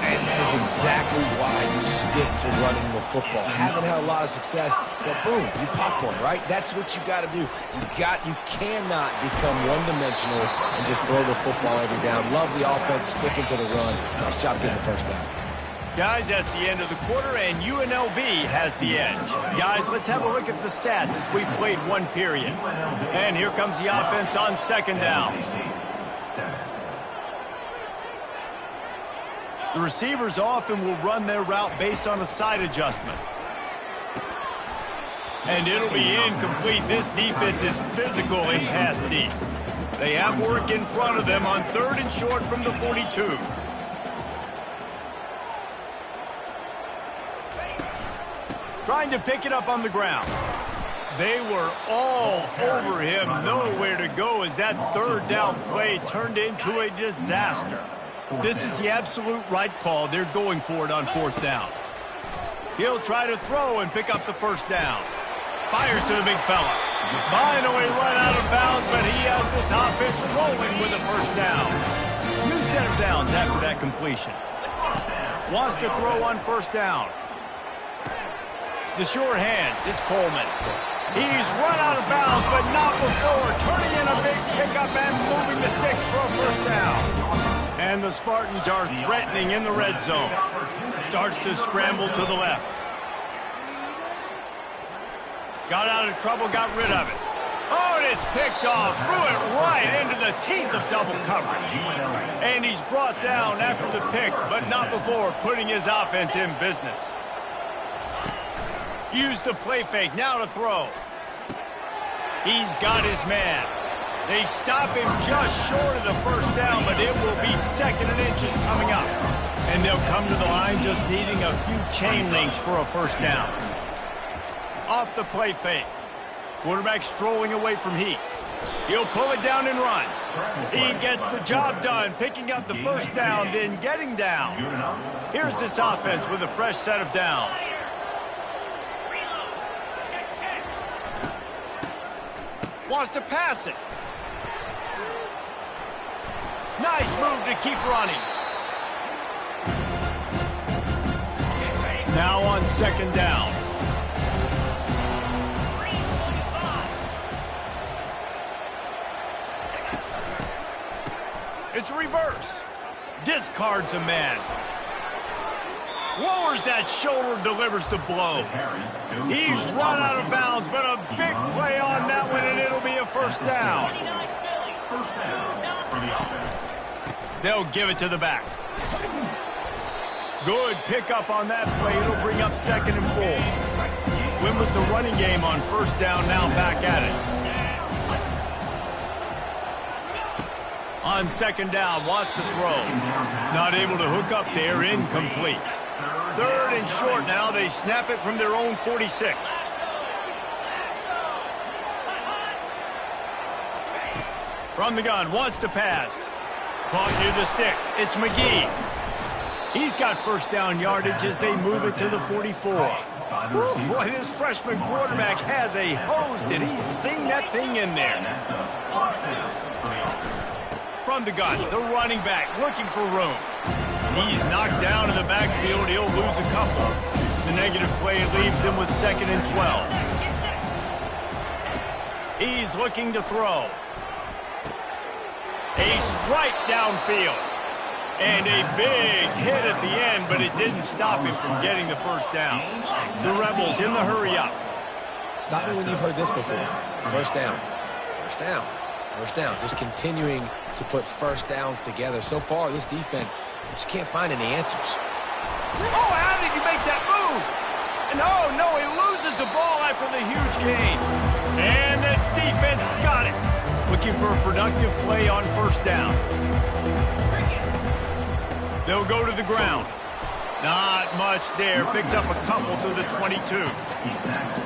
And that is exactly why you stick to running the football. Haven't had a lot of success, but boom, you pop one, right? That's what you got to do. You cannot become one-dimensional and just throw the football every down. Love the offense, sticking to the run. Nice job getting the first down. Guys, that's the end of the quarter, and UNLV has the edge. Guys, let's have a look at the stats as we've played 1 period. And here comes the offense on 2nd down. The receivers often will run their route based on a side adjustment. And it'll be incomplete. This defense is physical in pass deep. They have work in front of them on 3rd and short from the 42. trying to pick it up on the ground. They were all over him, nowhere to go as that third down play turned into a disaster. This is the absolute right call. They're going for it on fourth down. He'll try to throw and pick up the first down. Fires to the big fella. Finally run out of bounds, but he has this offense rolling with a first down. New set of downs after that completion. Wants to throw on first down. The sure hands, it's Coleman. He's run out of bounds, but not before turning in a big pickup and moving the sticks for a first down. And the Spartans are threatening in the red zone. Starts to scramble to the left. Got out of trouble, got rid of it. Oh, and it's picked off. Threw it right into the teeth of double coverage. And he's brought down after the pick, but not before putting his offense in business. Use the play fake, now to throw. He's got his man. They stop him just short of the first down, but it will be second and inches coming up. And they'll come to the line just needing a few chain links for a first down. Off the play fake. Quarterback strolling away from heat. He'll pull it down and run. He gets the job done, picking up the first down, then getting down. Here's this offense with a fresh set of downs. Wants to pass it. Nice move to keep running. Now on second down. It's reverse. Discards a man. Lowers that shoulder, delivers the blow. He's run out of bounds, but a big play on that one, and it'll be a first down. They'll give it to the back. Good pickup on that play. It'll bring up second and 4. Win with the running game on first down, now back at it. On second down, wants to throw. Not able to hook up there, incomplete. Third and short now. They snap it from their own 46. From the gun, wants to pass. Caught near the sticks. It's McGee. He's got first down yardage as they move it to the 44. Ooh, boy, this freshman quarterback has a hose. Did he sing that thing in there? From the gun, the running back looking for room. He's knocked down in the backfield. He'll lose a couple. The negative play leaves him with second and 12. He's looking to throw. A strike downfield. And a big hit at the end, but it didn't stop him from getting the first down. The Rebels in the hurry up. Stop me when you've heard this before. First down. First down. First down. Just continuing to put first downs together. So far, this defense just can't find any answers. Oh, how did he make that move? And oh, no, he loses the ball after the huge gain. And the defense got it. Looking for a productive play on first down. They'll go to the ground. Not much there. Picks up a couple to the 22.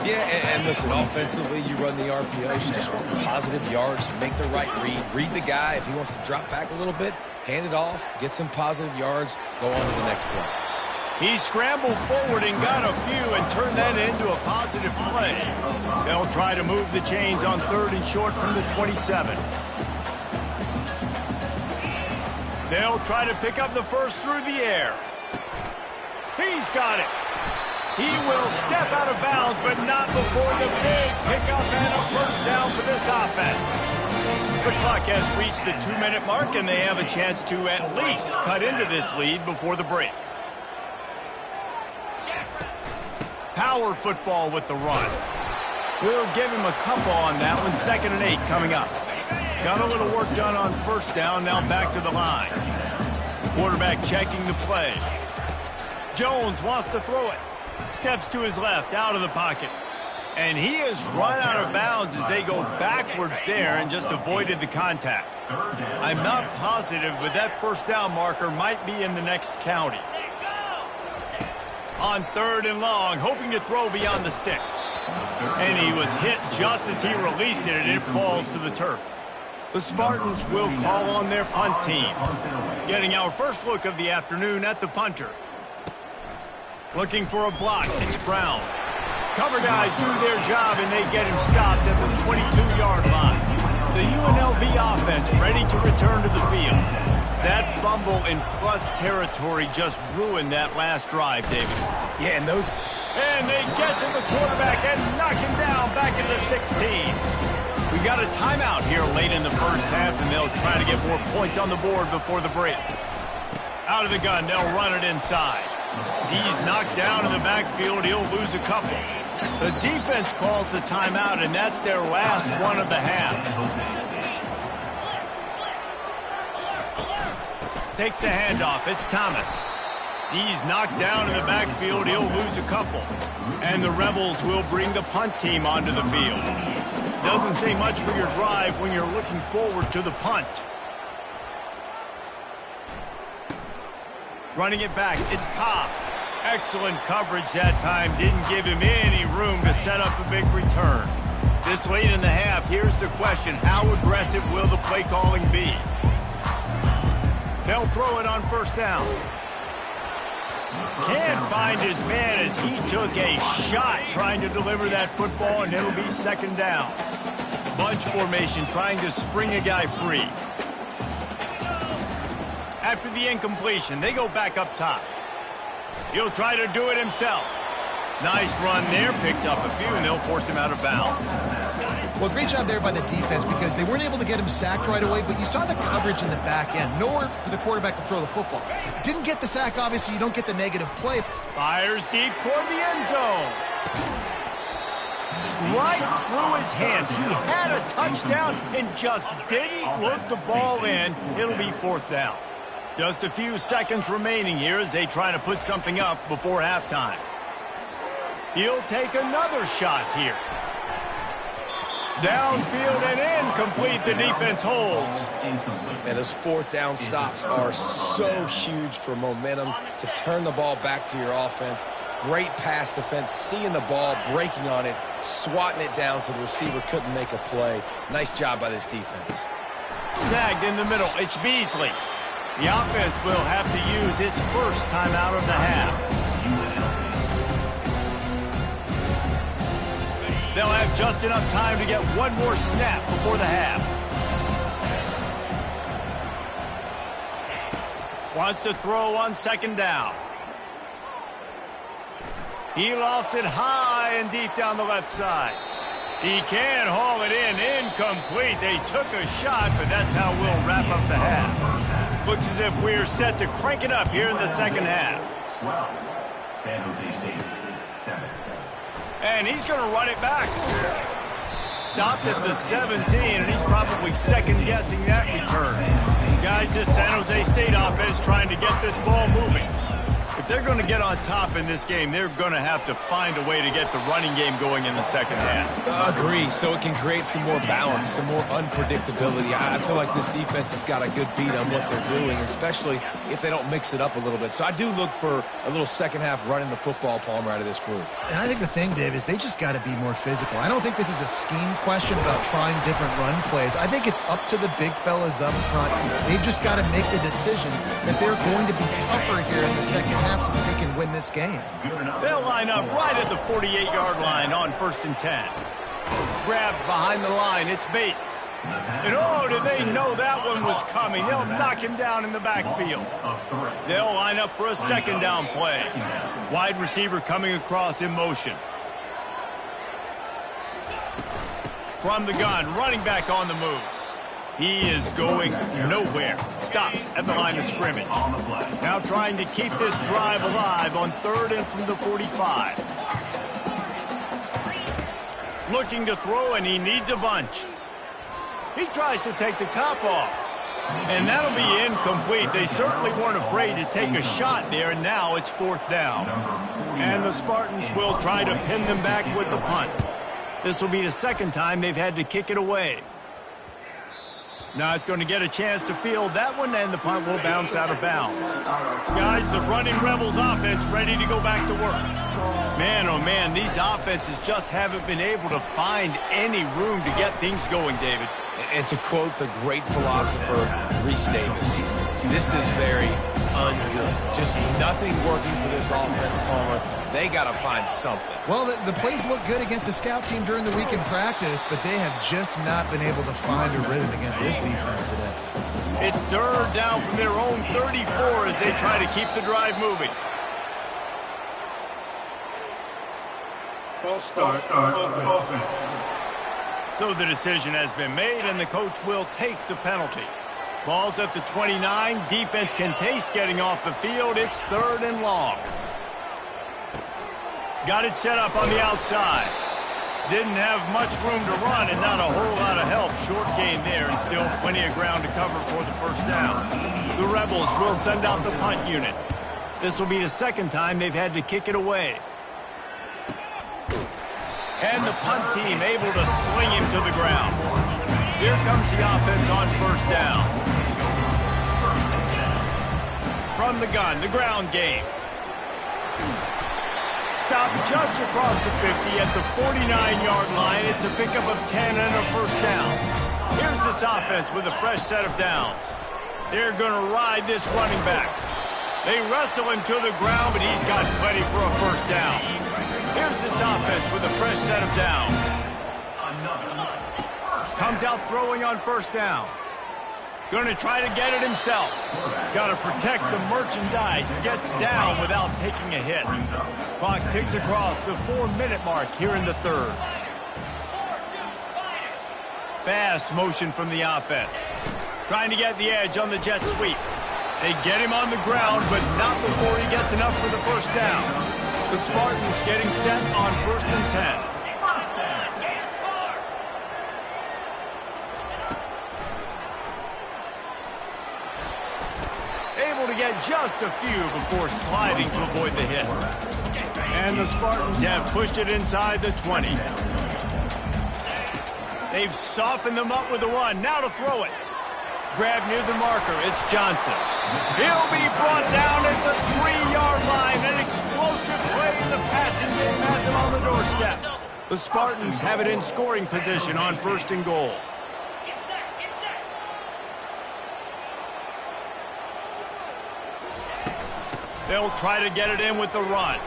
Yeah, and listen, offensively, you run the RPOs. You just want positive yards, make the right read. Read the guy. If he wants to drop back a little bit, hand it off, get some positive yards, go on to the next play. He scrambled forward and got a few and turned that into a positive play. They'll try to move the chains on third and short from the 27. They'll try to pick up the first through the air. He's got it. He will step out of bounds, but not before the big pickup and a first down for this offense. The clock has reached the 2-minute mark, and they have a chance to at least cut into this lead before the break. Power football with the run. We'll give him a couple on that one. 2nd and 8 coming up. Got a little work done on first down, now back to the line. Quarterback checking the play. Jones wants to throw it. Steps to his left, out of the pocket. And he has run out of bounds as they go backwards there and just avoided the contact. I'm not positive, but that first down marker might be in the next county. On 3rd and long, hoping to throw beyond the sticks. And he was hit just as he released it, and it falls to the turf. The Spartans will call on their punt team. Getting our first look of the afternoon at the punter. Looking for a block, it's Brown. Cover guys do their job, and they get him stopped at the 22-yard line. The UNLV offense ready to return to the field. That fumble in plus territory just ruined that last drive, David. Yeah, and those... And they get to the quarterback and knock him down back into the 16. We got a timeout here late in the first half, and they'll try to get more points on the board before the break. Out of the gun, they'll run it inside. He's knocked down in the backfield. He'll lose a couple. The defense calls the timeout, and that's their last one of the half. Takes the handoff. It's Thomas. He's knocked down in the backfield. He'll lose a couple. And the Rebels will bring the punt team onto the field. Doesn't say much for your drive when you're looking forward to the punt. Running it back, it's Cobb. Excellent coverage that time. Didn't give him any room to set up a big return. This late in the half, here's the question. How aggressive will the play calling be? They'll throw it on 1st down. Can't find his man as he took a shot trying to deliver that football, and it'll be 2nd down. Bunch formation trying to spring a guy free. After the incompletion, they go back up top. He'll try to do it himself. Nice run there, picks up a few, and they'll force him out of bounds. Well, great job there by the defense because they weren't able to get him sacked right away, but you saw the coverage in the back end. Nowhere for the quarterback to throw the football. Didn't get the sack, obviously. You don't get the negative play. Fires deep toward the end zone. Right through his hands. He had a touchdown and just didn't look the ball in. It'll be 4th down. Just a few seconds remaining here as they try to put something up before halftime. He'll take another shot here. Downfield and incomplete. The defense holds. And those 4th down stops are so huge for momentum to turn the ball back to your offense. Great pass defense, seeing the ball, breaking on it, swatting it down so the receiver couldn't make a play. Nice job by this defense. Snagged in the middle. It's Beasley. The offense will have to use its first timeout of the half. They'll have just enough time to get one more snap before the half. Wants to throw on 2nd down. He lofts it high and deep down the left side. He can haul it in. Incomplete. They took a shot, but that's how we'll wrap up the half. Looks as if we're set to crank it up here in the 2nd half. 12, San Jose State, 7. And he's going to run it back. Stopped at the 17, and he's probably second-guessing that return. Guys, this San Jose State offense trying to get this ball moving. If they're going to get on top in this game, they're going to have to find a way to get the running game going in the 2nd half. Agree, so it can create some more balance, some more unpredictability. I feel like this defense has got a good beat on what they're doing, especially if they don't mix it up a little bit. So I do look for a little 2nd half running the football, Palmer, out of this group. And I think the thing, Dave, is they just got to be more physical. I don't think this is a scheme question about trying different run plays. I think it's up to the big fellas up front. They've just got to make the decision that they're going to be tougher here in the 2nd half so that they can win this game. They'll line up right at the 48-yard line on 1st and 10. Grabbed behind the line, it's Bates. And oh, did they know that one was coming? They'll knock him down in the backfield. They'll line up for a 2nd down play. Wide receiver coming across in motion. From the gun, running back on the move. He is going nowhere. Stopped at the line of scrimmage. Now trying to keep this drive alive on 3rd and from the 45. Looking to throw, and he needs a bunch. He tries to take the top off. And that'll be incomplete. They certainly weren't afraid to take a shot there, and now it's 4th down. And the Spartans will try to pin them back with the punt. This will be the 2nd time they've had to kick it away. Not going to get a chance to field that one, and the punt will bounce out of bounds. Guys, the running Rebels offense ready to go back to work. Man, oh man, these offenses just haven't been able to find any room to get things going, David. And to quote the great philosopher, Reese Davis, this is very ungood. Just nothing working for this offense, Palmer. They got to find something. Well, the plays look good against the scout team during the week in practice, but they have just not been able to find a rhythm against this defense today. It's third down from their own 34 as they try to keep the drive moving. False start. Offense. So the decision has been made, and the coach will take the penalty. Ball's at the 29. Defense can taste getting off the field. It's third and long. Got it set up on the outside. Didn't have much room to run and not a whole lot of help. Short gain there and still plenty of ground to cover for the first down. The Rebels will send out the punt unit. This will be the second time they've had to kick it away. And the punt team able to sling him to the ground. Here comes the offense on first down. From the gun, the ground game. Stop just across the 50 at the 49-yard line. It's a pickup of 10 and a first down. Here's this offense with a fresh set of downs. They're going to ride this running back. They wrestle him to the ground, but he's got plenty for a first down. Here's this offense with a fresh set of downs. Comes out throwing on first down. Going to try to get it himself. Got to protect the merchandise. Gets down without taking a hit. Clock ticks across the 4-minute mark here in the third. Fast motion from the offense. Trying to get the edge on the jet sweep. They get him on the ground, but not before he gets enough for the first down. The Spartans getting set on 1st and 10. Able to get just a few before sliding to avoid the hits. And the Spartans have pushed it inside the 20. They've softened them up with the run. Now to throw it. Grab near the marker. It's Johnson. He'll be brought down at the 3-yard line. An explosive play in the passing game has him on the doorstep. The Spartans have it in scoring position on 1st and goal. They'll try to get it in with the run.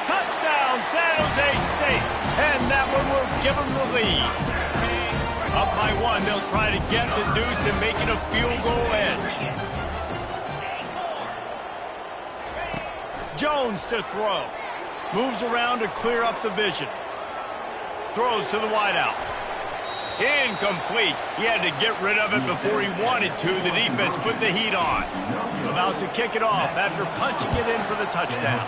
Touchdown, San Jose State. And that one will give them the lead. Up by 1, they'll try to get the deuce and make it a field goal edge. Jones to throw. Moves around to clear up the vision. Throws to the wideout. Incomplete. He had to get rid of it before he wanted to. The defense put the heat on. About to kick it off after punching it in for the touchdown.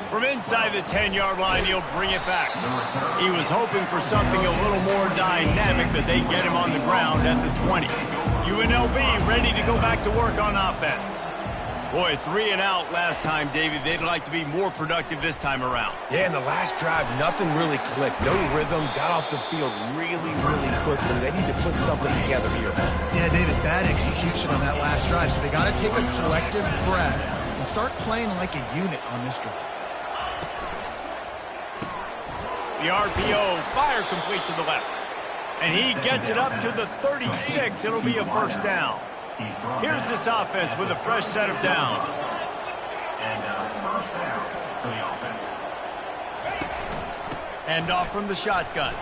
From inside the 10-yard line, he'll bring it back. He was hoping for something a little more dynamic, but they get him on the ground at the 20. UNLV ready to go back to work on offense. Boy, 3 and out last time, David. They'd like to be more productive this time around. Yeah, in the last drive, nothing really clicked. No rhythm, got off the field really quickly. They need to put something together here. Yeah, David, bad execution on that last drive, so they got to take a collective breath and start playing like a unit on this drive. The RPO, fire complete to the left. And he gets it up to the 36. It'll be a first down. Here's this offense with a fresh set of downs. And off from the shotgun.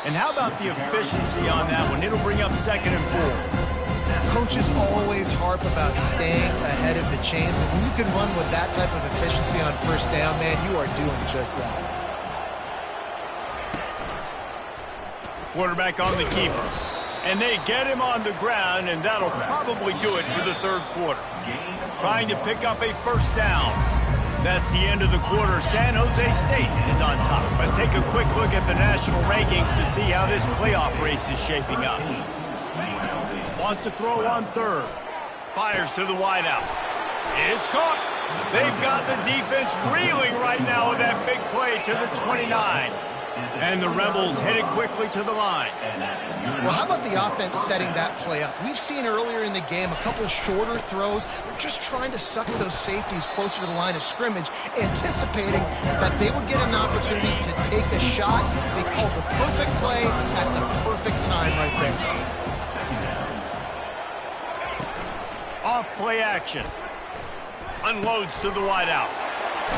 And how about the efficiency on that one? It'll bring up 2nd and 4. Coaches always harp about staying ahead of the chains, and when you can run with that type of efficiency on first down, man, you are doing just that. Quarterback on the keeper. And they get him on the ground, and that'll probably do it for the third quarter. Trying to pick up a first down. That's the end of the quarter. San Jose State is on top. Let's take a quick look at the national rankings to see how this playoff race is shaping up. Wants to throw on third. Fires to the wideout. It's caught. They've got the defense reeling right now with that big play to the 29. And the Rebels headed quickly to the line. Well, how about the offense setting that play up? We've seen earlier in the game a couple shorter throws. They're just trying to suck those safeties closer to the line of scrimmage, anticipating that they would get an opportunity to take a shot. They called the perfect play at the perfect time right there. Off play action. Unloads to the wideout.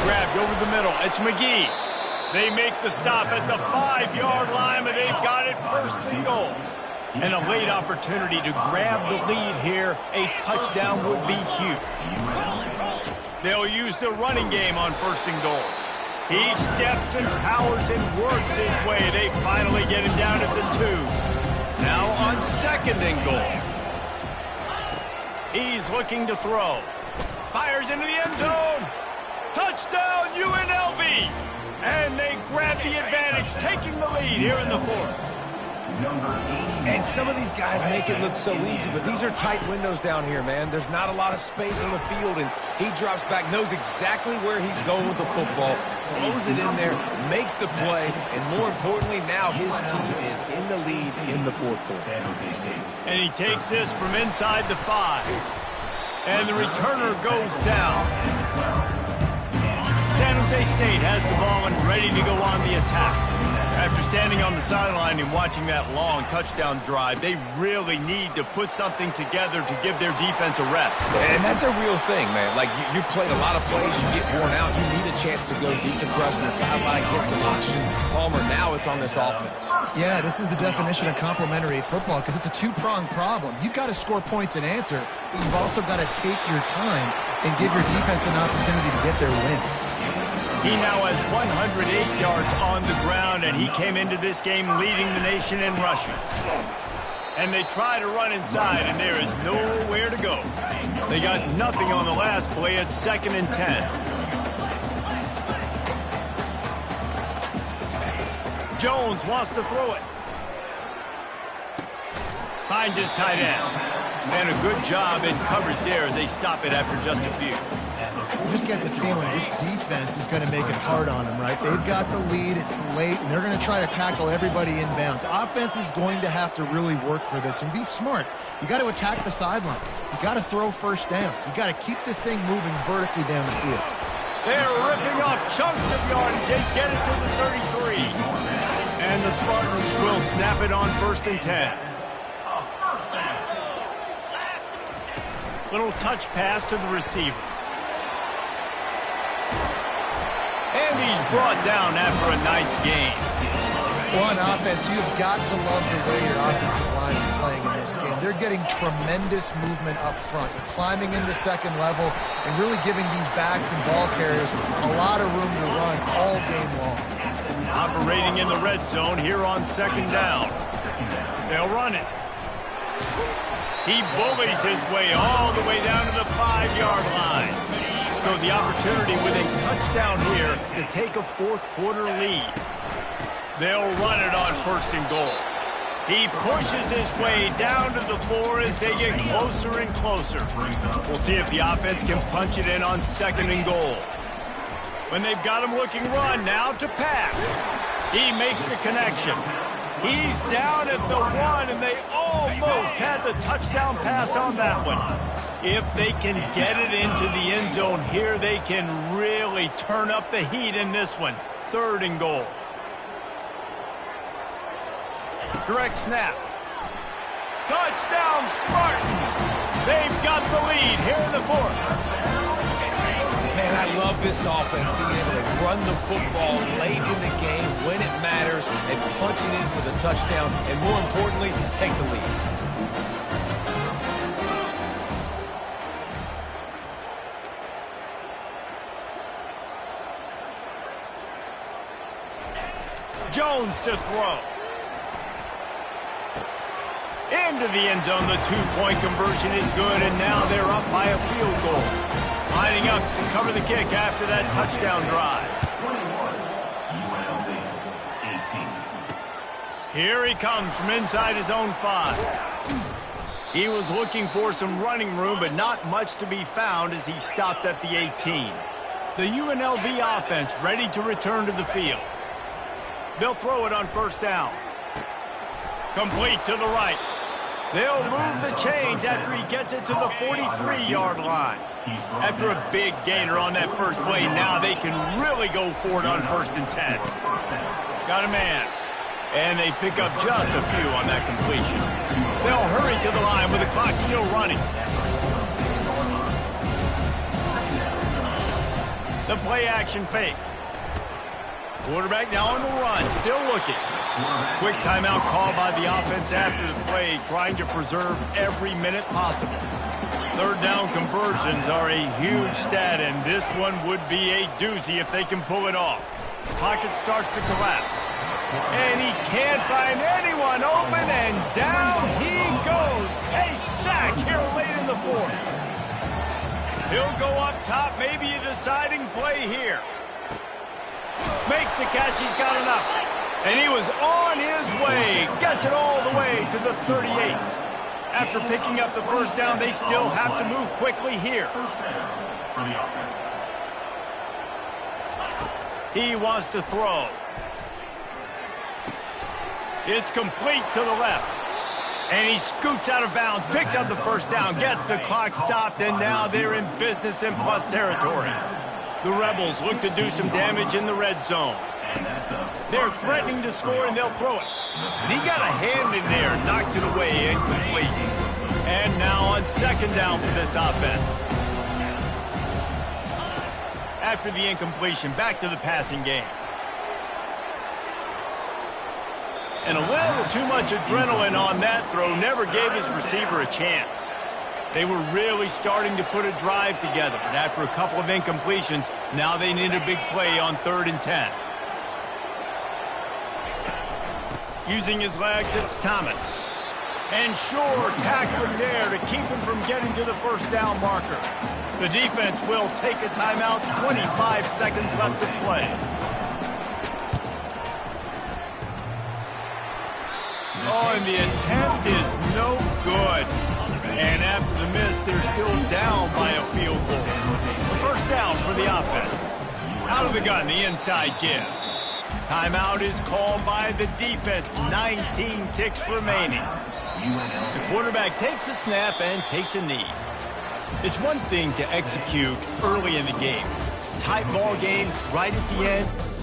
Grabbed over the middle. It's McGee. They make the stop at the 5-yard line, but they've got it first and goal. And a late opportunity to grab the lead here. A touchdown would be huge. They'll use the running game on first and goal. He steps and powers and works his way. They finally get him down at the 2. Now on second and goal. He's looking to throw. Fires into the end zone. Touchdown, UNLV! And they grab the advantage, taking the lead here in the 4th. And some of these guys make it look so easy, but these are tight windows down here, man. There's not a lot of space on the field, and he drops back, knows exactly where he's going with the football, throws it in there, makes the play, and more importantly, now his team is in the lead in the 4th quarter. And he takes this from inside the 5. And the returner goes down. San Jose State has the ball and ready to go on the attack. After standing on the sideline and watching that long touchdown drive, they really need to put something together to give their defense a rest. And that's a real thing, man. Like, you played a lot of plays, you get worn out, you need a chance to go decompress on the sideline, get some oxygen. Palmer, now it's on this offense. Yeah, this is the definition of complementary football because it's a two-pronged problem. You've got to score points and answer, but you've also got to take your time and give your defense an opportunity to get their win. He now has 108 yards on the ground, and he came into this game leading the nation in rushing. And they try to run inside, and there is nowhere to go. They got nothing on the last play. It's 2nd and 10. Jones wants to throw it. Finds his tight end. And a good job in coverage there as they stop it after just a few. You just get the feeling this defense is going to make it hard on them, right? They've got the lead, it's late, and they're going to try to tackle everybody inbounds. Offense is going to have to really work for this and be smart. You got to attack the sidelines. You got to throw first downs. You got to keep this thing moving vertically down the field. They're ripping off chunks of yardage. They get it to the 33. And the Spartans will snap it on 1st and 10. Little touch pass to the receiver. And he's brought down after a nice gain. Well, on offense, you've got to love the way your offensive line is playing in this game. They're getting tremendous movement up front. They're climbing into second level and really giving these backs and ball carriers a lot of room to run all game long. Operating in the red zone here on 2nd down. They'll run it. He bullies his way all the way down to the 5-yard line. So the opportunity with a touchdown here to take a 4th quarter lead. They'll run it on 1st and goal. He pushes his way down to the 4 as they get closer and closer. We'll see if the offense can punch it in on 2nd and goal. When they've got him looking run, now to pass. He makes the connection. He's down at the 1, and they almost had the touchdown pass on that one. If they can get it into the end zone here, they can really turn up the heat in this one. 3rd and goal. Direct snap. Touchdown, Spartan! They've got the lead here in the 4th. Man, I love this offense, being able to run the football late in the game when it matters and punch it in for the touchdown, and more importantly, take the lead. Jones to throw. Into the end zone, the 2-point conversion is good, and now they're up by a field goal. Lining up to cover the kick after that touchdown drive. 18. Here he comes from inside his own 5. He was looking for some running room, but not much to be found as he stopped at the 18. The UNLV offense ready to return to the field. They'll throw it on first down. Complete to the right. They'll move the chains after he gets it to the 43-yard line. After a big gainer on that first play, now they can really go for it on 1st and 10. Got a man. And they pick up just a few on that completion. They'll hurry to the line with the clock still running. The play action fake. Quarterback now on the run, still looking. Quick timeout call by the offense after the play, trying to preserve every minute possible. 3rd down conversions are a huge stat, and this one would be a doozy if they can pull it off. Pocket starts to collapse. And he can't find anyone open, and down he goes. A sack here late in the 4th. He'll go up top, maybe a deciding play here. Makes the catch, he's got enough. And he was on his way. Gets it all the way to the 38. After picking up the first down, they still have to move quickly here. He wants to throw. It's complete to the left. And he scoots out of bounds, picks up the first down, gets the clock stopped, and now they're in business in plus territory. The Rebels look to do some damage in the red zone. They're threatening to score, and they'll throw it. And he got a hand in there, knocks it away, incomplete. And now on 2nd down for this offense. After the incompletion, back to the passing game. And a little too much adrenaline on that throw never gave his receiver a chance. They were really starting to put a drive together, but after a couple of incompletions, now they need a big play on 3rd and 10. Using his legs, it's Thomas. And sure, tackling there to keep him from getting to the first down marker. The defense will take a timeout, 25 seconds left to play. Oh, and the attempt is no good. And after the miss, they're still down by a field goal. The first down for the offense. Out of the gun, the inside give. Timeout is called by the defense. 19 ticks remaining. The quarterback takes a snap and takes a knee. It's one thing to execute early in the game. Tight ball game right at the end.